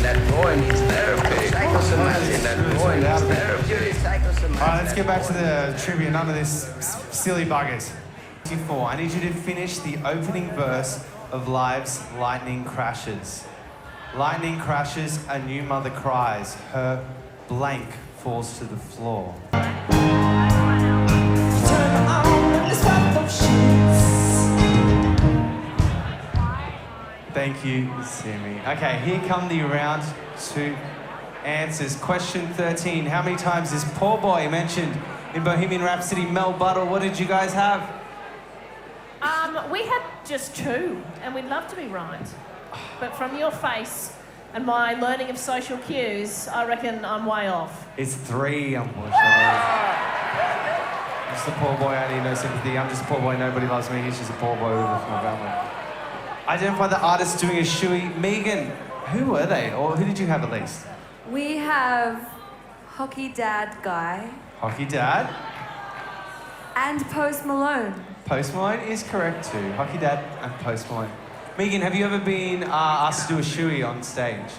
That boy needs therapy. Psychosomatic. That boy needs therapy. All right, let's get back to the trivia. None of this silly buggers. 54. I need you to finish the opening verse of Live's Lightning Crashes. Lightning crashes, a new mother cries. Her blank falls to the floor. Turn on the swap of sheets. Thank you, Simi. Okay, here come the round two answers. Question 13. How many times is Poor Boy mentioned in Bohemian Rhapsody? Mel Buttle, what did you guys have? We had just 2, and we'd love to be right. But from your face and my learning of social cues, I reckon I'm way off. It's 3, unfortunately. I'm just a poor boy, I need no sympathy. I'm just a poor boy, nobody loves me. He's just a poor boy with a small family. Identify the artist doing a shoey. Megan, who were they? Or who did you have at least? We have Hockey Dad Guy Hockey Dad. and Post Malone. Post Malone is correct too. Hockey Dad and Post Malone. Megan, have you ever been asked to do a shoey on stage?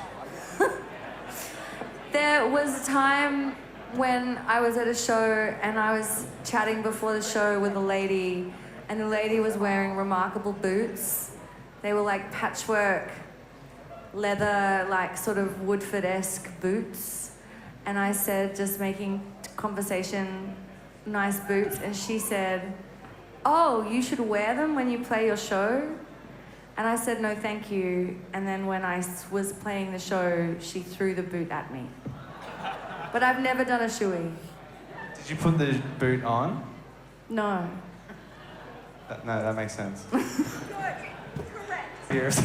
There was a time when I was at a show and I was chatting before the show with a lady, and the lady was wearing remarkable boots. They were like patchwork, leather, like sort of Woodford-esque boots. And I said, just making conversation, nice boots. And she said, oh, you should wear them when you play your show? And I said, no, thank you. And then when I was playing the show, she threw the boot at me. But I've never done a shoey. Did you put the boot on? No. No, that makes sense. Correct.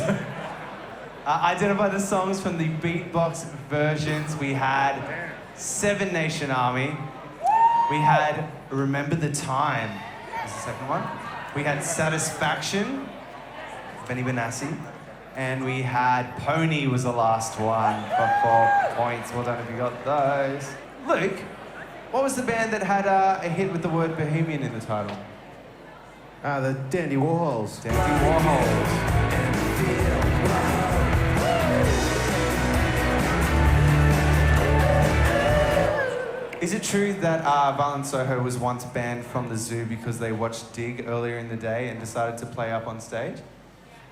Identify the songs from the beatbox versions. We had Seven Nation Army. We had Remember the Time. Was the second one. We had Satisfaction, Benny Benassi. And we had Pony was the last one for 4 points. Well done if you got those. Luke, what was the band that had a hit with the word Bohemian in the title? The Dandy Warhols. Dandy Warhols. Is it true that Violent Soho was once banned from the zoo because they watched Dig earlier in the day and decided to play up on stage?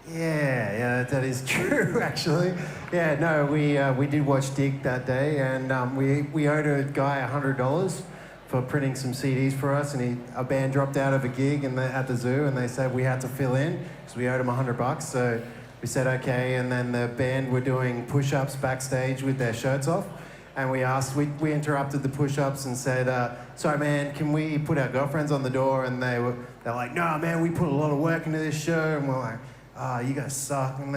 Yeah, that is true, actually. Yeah, no, we did watch Dig that day, and we owed a guy $100 for printing some CDs for us, and a band dropped out of a gig at the zoo, and they said we had to fill in, so we owed him $100, so we said okay, and then the band were doing push-ups backstage with their shirts off, and we interrupted the push-ups and said, sorry man, can we put our girlfriends on the door? And they're like, no man, we put a lot of work into this show, and we're like, you guys suck. And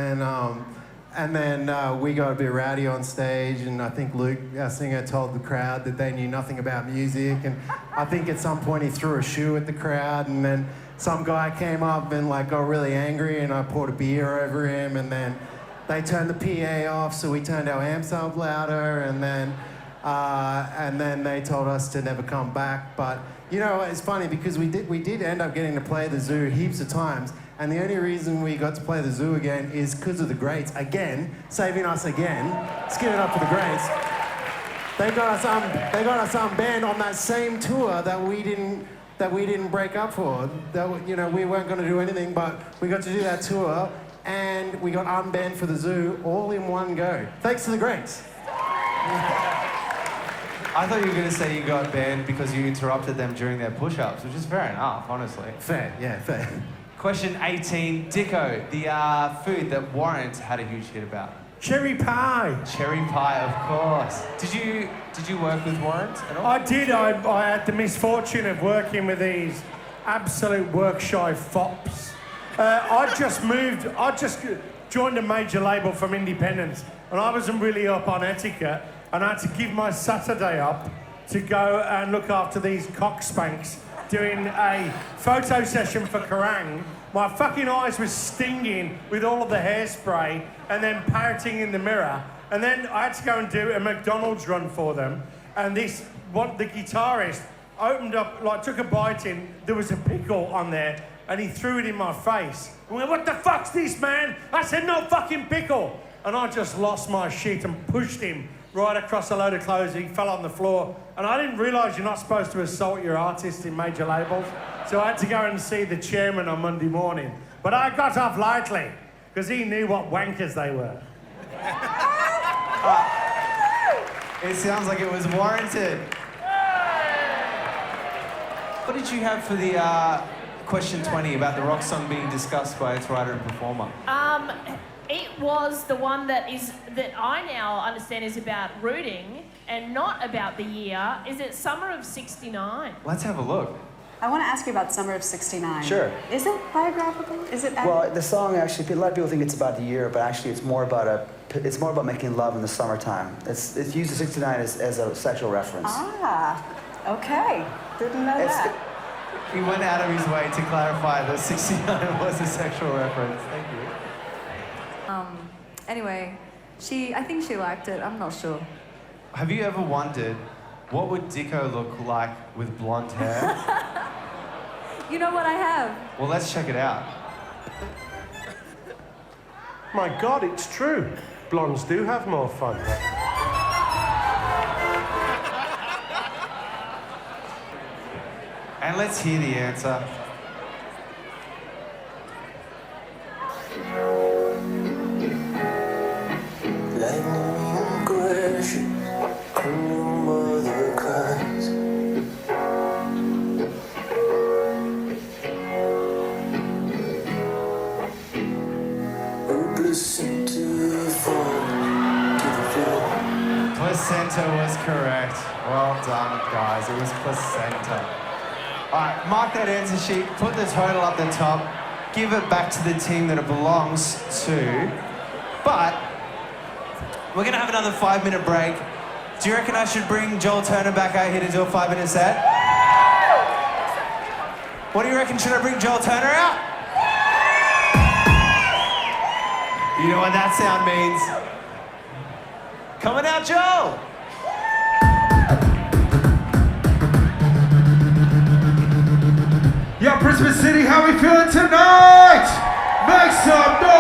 then we got a bit rowdy on stage, and I think Luke, our singer, told the crowd that they knew nothing about music, and I think at some point he threw a shoe at the crowd, and then some guy came up and got really angry, and I poured a beer over him, and then they turned the PA off, so we turned our amps up louder, and then they told us to never come back. But you know, it's funny because we did end up getting to play the zoo heaps of times. And the only reason we got to play the zoo again is because of the Grates. Again, saving us again. Let's give it up for the Grates. They got us unbanned on that same tour that we didn't break up for. We weren't going to do anything, but we got to do that tour, and we got unbanned for the zoo all in one go. Thanks to the Grates. I thought you were going to say you got banned because you interrupted them during their push-ups, which is fair enough, honestly. Fair, yeah, fair. Question 18, Dicko, the food that Warrant had a huge hit about. Cherry pie. Cherry pie, of course. Did you work with Warrant at all? I did. I had the misfortune of working with these absolute work-shy fops. I just joined a major label from Independence, and I wasn't really up on etiquette, and I had to give my Saturday up to go and look after these cockspanks doing a photo session for Kerrang. My fucking eyes were stinging with all of the hairspray and then parroting in the mirror. And then I had to go and do a McDonald's run for them. And the guitarist opened up, took a bite in, there was a pickle on there, and he threw it in my face. I went, what the fuck's this, man? I said, no fucking pickle. And I just lost my shit and pushed him right across a load of clothes. He fell on the floor. And I didn't realise you're not supposed to assault your artist in major labels. So I had to go and see the chairman on Monday morning. But I got off lightly, because he knew what wankers they were. It sounds like it was warranted. What did you have for the question 20 about the rock song being discussed by its writer and performer? It was the one that I now understand is about rooting and not about the year. Is it Summer of '69? Let's have a look. I want to ask you about Summer of '69. Sure. Is it biographical? Is it? Well, the song actually, a lot of people think it's about the year, but actually it's more about making love in the summertime. It's used in '69 as a sexual reference. Ah, okay. Didn't know that. He went out of his way to clarify that '69 was a sexual reference. Thank you. Anyway, I think she liked it. I'm not sure. Have you ever wondered what would Dicko look like with blonde hair? You know what I have? Well, let's check it out. My God, it's true. Blondes do have more fun. And let's hear the answer. Lightning crashes and your mother cries. Placenta falling to the floor. Placenta was correct. Well done, guys. It was placenta. All right, mark that answer sheet, put the total up the top, give it back to the team that it belongs to. But we're gonna have another 5-minute break. Do you reckon I should bring Joel Turner back out here to do a 5-minute set? What do you reckon? Should I bring Joel Turner out? You know what that sound means. Coming out, Joel! Yo, Brisbane City, how we feeling tonight? Make some noise!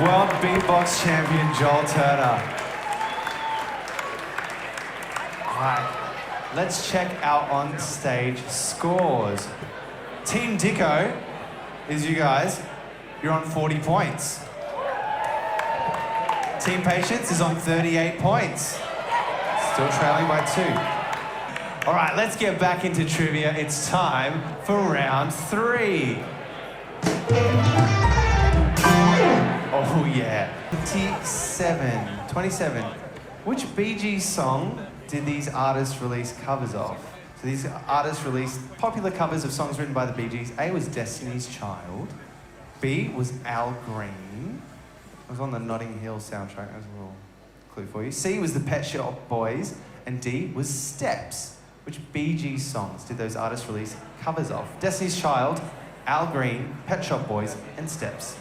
World Beatbox Champion Joel Turner. Alright, let's check our on-stage scores. Team Dicko is you guys. You're on 40 points. Team Patience is on 38 points. Still trailing by 2. Alright, let's get back into trivia. It's time for round 3. Oh yeah. 27. Which Bee Gees song did these artists release covers of? So these artists released popular covers of songs written by the Bee Gees. A was Destiny's Child. B was Al Green. It was on the Notting Hill soundtrack. That's a little clue for you. C was the Pet Shop Boys. And D was Steps. Which Bee Gees songs did those artists release covers of? Destiny's Child, Al Green, Pet Shop Boys, and Steps.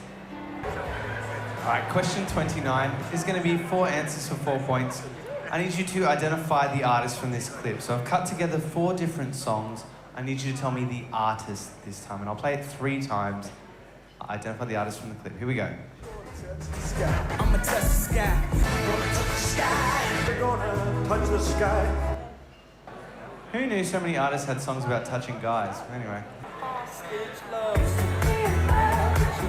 All right, question 29 is going to be 4 answers for 4 points. I need you to identify the artist from this clip. So I've cut together 4 different songs. I need you to tell me the artist this time, and I'll play it 3 times. Identify the artist from the clip. Here we go. I'ma touch the sky. Gonna touch the sky. We're gonna touch the sky. Who knew so many artists had songs about touching guys? Anyway.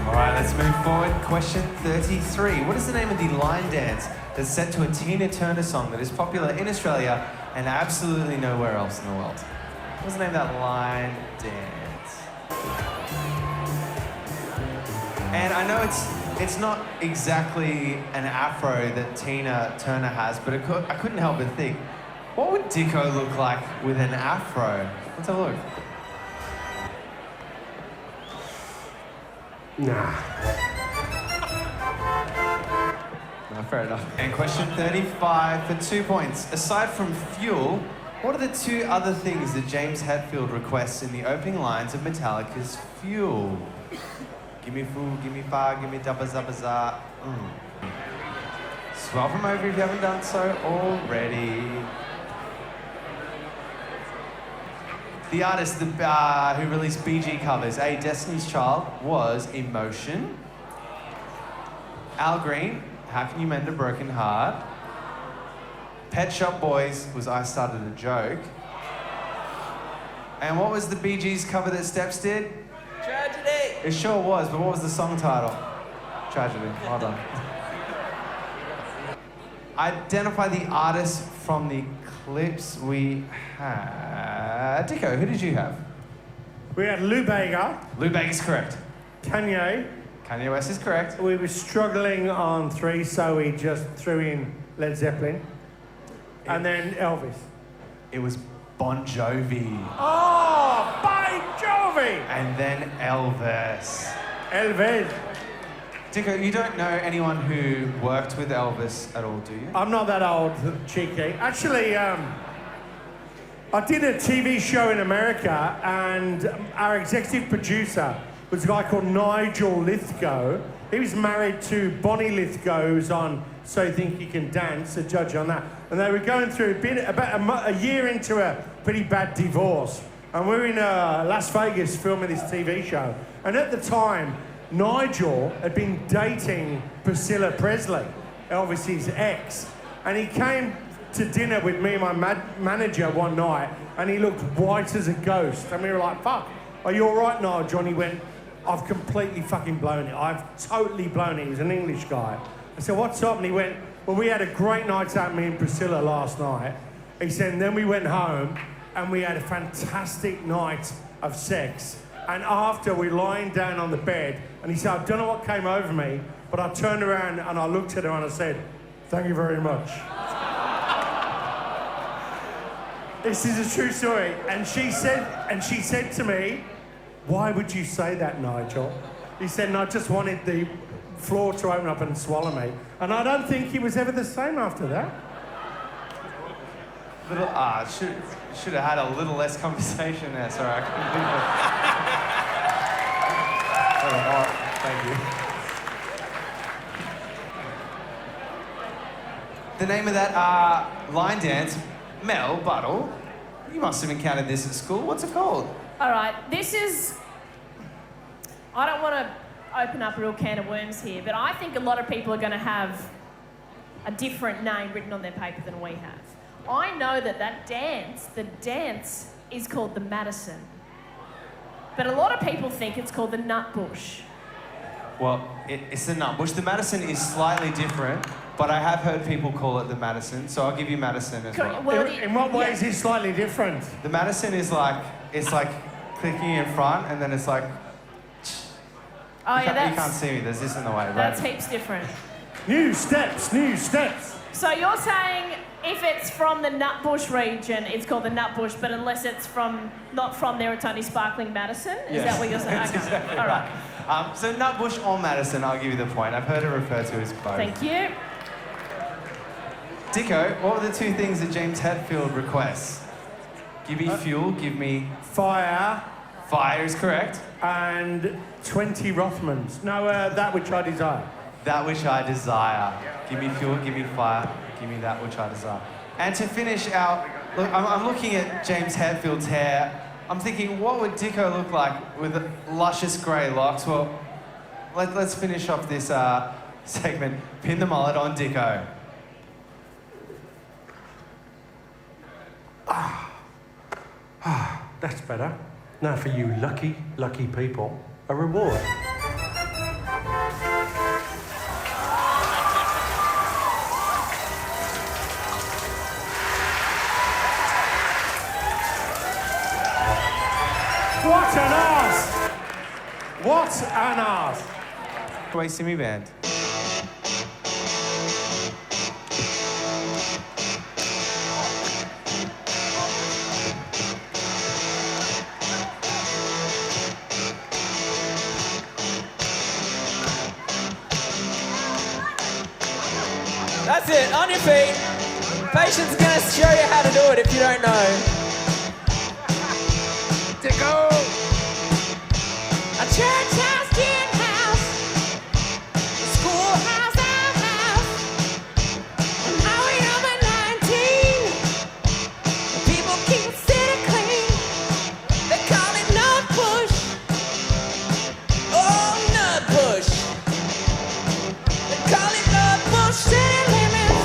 All right, let's move forward. Question 33. What is the name of the line dance that's set to a Tina Turner song that is popular in Australia and absolutely nowhere else in the world? What's the name of that line dance? And I know it's not exactly an afro that Tina Turner has, but I couldn't help but think, what would Dicko look like with an afro? Let's have a look. Nah. No, fair enough. And question 35 for 2 points. Aside from fuel, what are the 2 other things that James Hetfield requests in the opening lines of Metallica's Fuel? Give me food, give me fire, give me dabba zabba za. Swap them over if you haven't done so already. The artist who released Bee Gees covers, A, Destiny's Child, was Emotion. Al Green, How Can You Mend a Broken Heart? Pet Shop Boys was I Started a Joke. And what was the Bee Gees cover that Steps did? Tragedy. It sure was, but what was the song title? Tragedy. Well done. Identify the artists from the clips we had. Dicko, who did you have? We had Lou Bega. Lou Bega's correct. Kanye. Kanye West is correct. We were struggling on 3, so we just threw in Led Zeppelin. And then Elvis. It was Bon Jovi. Oh, Bon Jovi! And then Elvis. Elvis. Dicko, you don't know anyone who worked with Elvis at all, do you? I'm not that old, cheeky. Actually, I did a TV show in America, and our executive producer was a guy called Nigel Lithgow. He was married to Bonnie Lithgow, who's on So You Think You Can Dance, a judge on that. And they were going through, about a year into a pretty bad divorce. And we were in Las Vegas filming this TV show. And at the time, Nigel had been dating Priscilla Presley, Elvis's ex. And he came to dinner with me and my manager one night, and he looked white as a ghost. And we were like, fuck, are you all right, Nigel? And he went, I've completely fucking blown it. I've totally blown it. He was an English guy. I said, what's up? And he went, well, we had a great night out, me and Priscilla, last night. He said, and then we went home, and we had a fantastic night of sex. And after, we were lying down on the bed, and he said, I don't know what came over me, but I turned around and I looked at her and I said, thank you very much. This is a true story. And she said to me, why would you say that, Nigel? He said, no, I just wanted the floor to open up and swallow me. And I don't think he was ever the same after that. Should have had a little less conversation there. Sorry, I couldn't think of it. Thank you. The name of that line dance, Mel Buttle. You must have encountered this at school. What's it called? All right, this is... I don't want to open up a real can of worms here, but I think a lot of people are going to have a different name written on their paper than we have. I know that the dance is called the Madison. But a lot of people think it's called the Nutbush. Well, it's the Nutbush. The Madison is slightly different, but I have heard people call it the Madison, so I'll give you Madison as well. In what way is it slightly different? The Madison is like, it's like clicking in front, and then it's like... Oh, you can't see me, there's this in the way, right? That's heaps different. New steps. So you're saying if it's from the Nutbush region, it's called the Nutbush, but unless it's not from there, it's only Sparkling Madison? Is that what you're saying? That's exactly right. So Nutbush or Madison, I'll give you the point. I've heard it referred to as both. Thank you. Dicko, what were the two things that James Hetfield requests? Give me fuel, give me... Fire. Fire is correct. And 20 Rothmans. No, That Which I Desire. That Which I Desire. Give me fuel, give me fire, give me that which I desire. And to finish out, look, I'm looking at James Hetfield's hair. I'm thinking, what would Dicko look like with luscious grey locks? Well, let's finish off this segment. Pin the mullet on Dicko. That's better. Now for you lucky people, a reward. What an ass! What an ass! Lacroix Simi Band. That's it, on your feet. Patient's gonna show you how to do it if you don't know. Dicko! A church house, gin house, a schoolhouse, outhouse, on highway number 19. People keep the city clean. They call it nut push. Oh, nut push. They call it nut push city limits.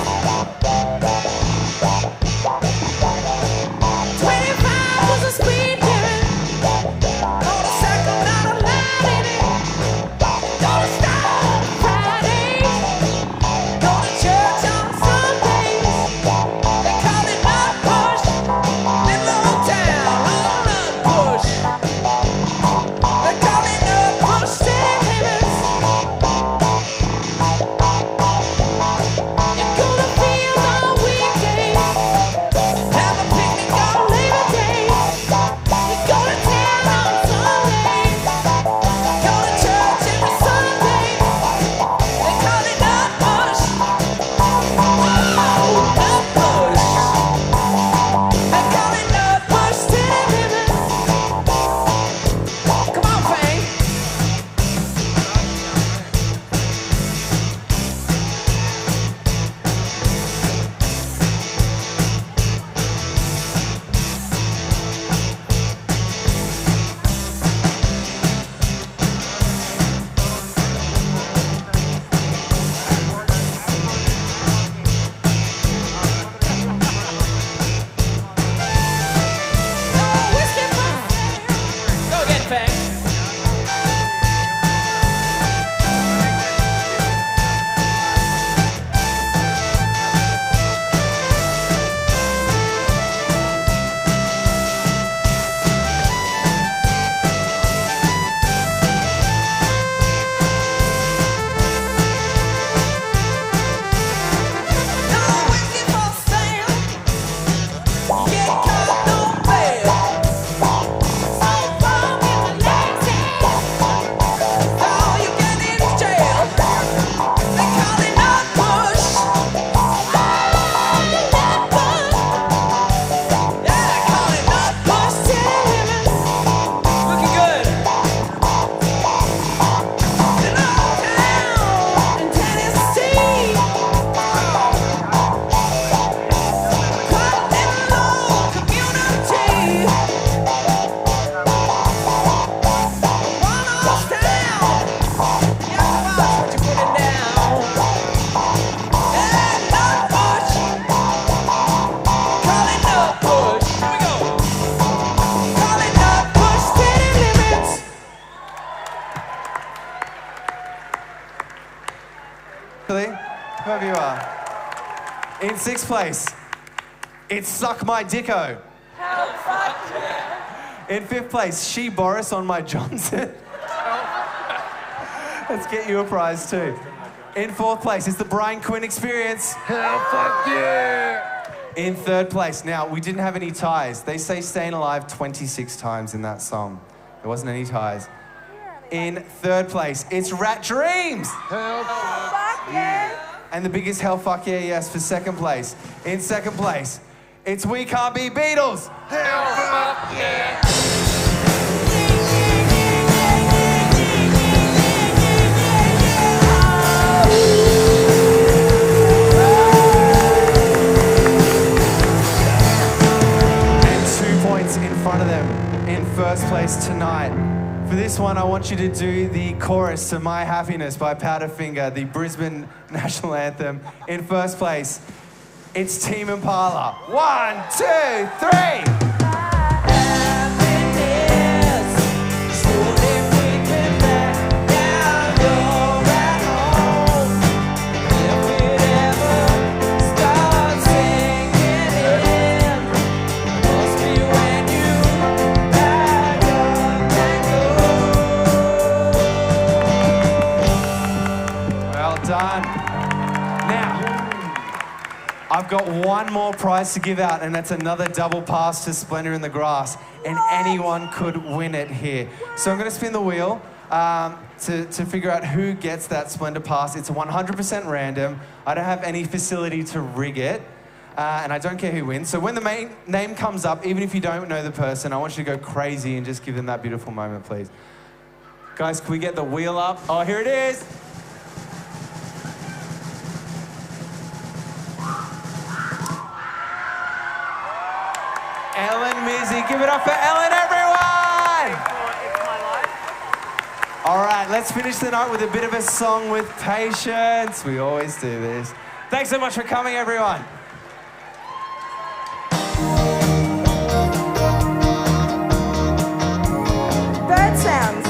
Whoever you are. In sixth place, it's Suck My Dicko. In fifth place, She Boris on My Johnson. Let's get you a prize too. In fourth place, it's the Brian Quinn Experience. Hell fuck yeah! In third place, now we didn't have any ties. They say Staying Alive 26 times in that song. There wasn't any ties. In third place, it's Rat Dreams. Hell fuck yeah! And the biggest hell fuck yeah yes for second place. In second place, it's We Can't Be Beatles. Hell fuck yeah! In front of them in first place tonight. For this one, I want you to do the chorus to My Happiness by Powderfinger, the Brisbane national anthem. In first place, it's Team Impala. 1, 2, 3. I've got one more prize to give out, and that's another double pass to Splendor in the Grass, and anyone could win it here. So I'm going to spin the wheel to figure out who gets that Splendor pass. It's 100% random. I don't have any facility to rig it, and I don't care who wins. So when the main name comes up, even if you don't know the person, I want you to go crazy and just give them that beautiful moment, please. Guys, can we get the wheel up? Oh, here it is. Ellen Mizzy. Give it up for Ellen, everyone! All right, let's finish the night with a bit of a song with Patience. We always do this. Thanks so much for coming, everyone. Bird sounds.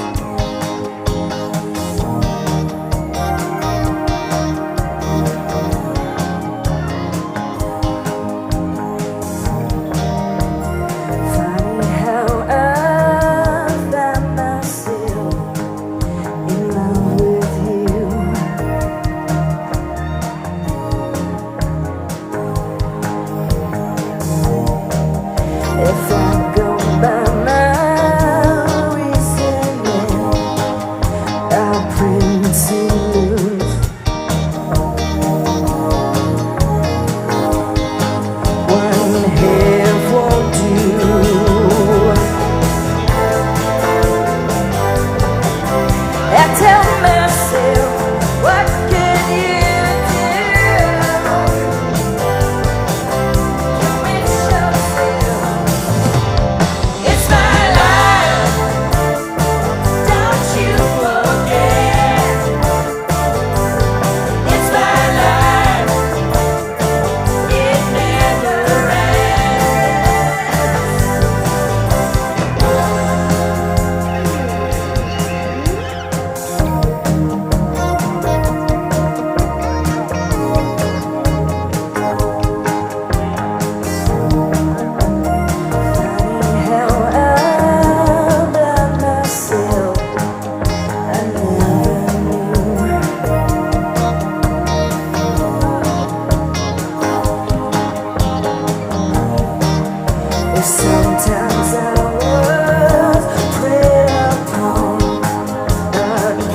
sometimes I was preyed upon, a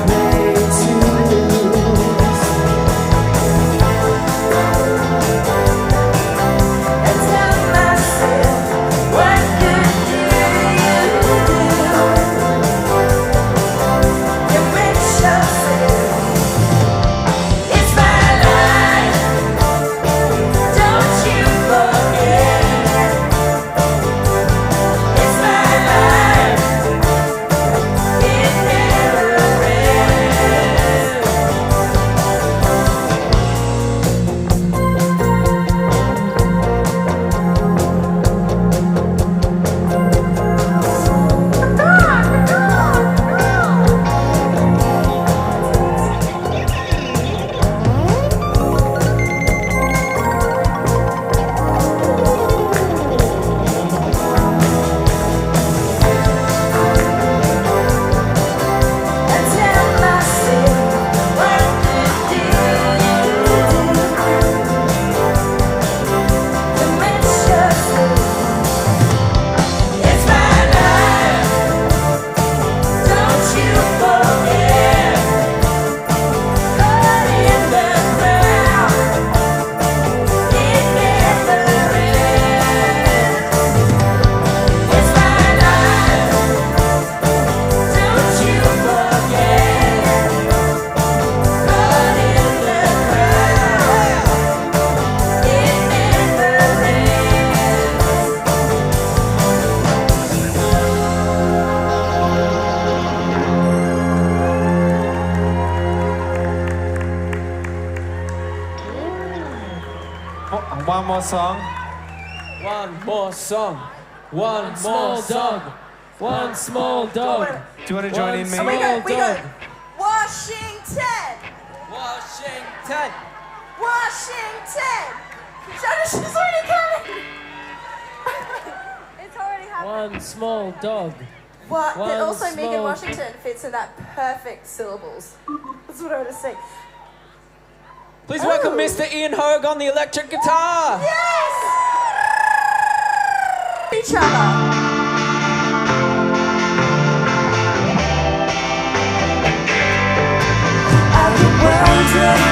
prey to lose. I tell myself, what good do you do? You make yourself. It's my life, don't you forget. It's my life, it never ends. I tell myself, what good do you do? You make yourself. It's my life, don't you forget. Caught in the crowd, it never ends. It's my life, don't you forget. Caught in the crowd, it never One more song. One more song. One more song. One small dog. Do you want to join in me? Small dog. Washington! Washington. Washington! She's already coming! It's already happening. One small dog. What? One But also Megan small- Washington fits in that perfect syllables. That's what I want to say. Please welcome Mr. Ian Haug on the electric guitar. Yes! Each other. I've been wondering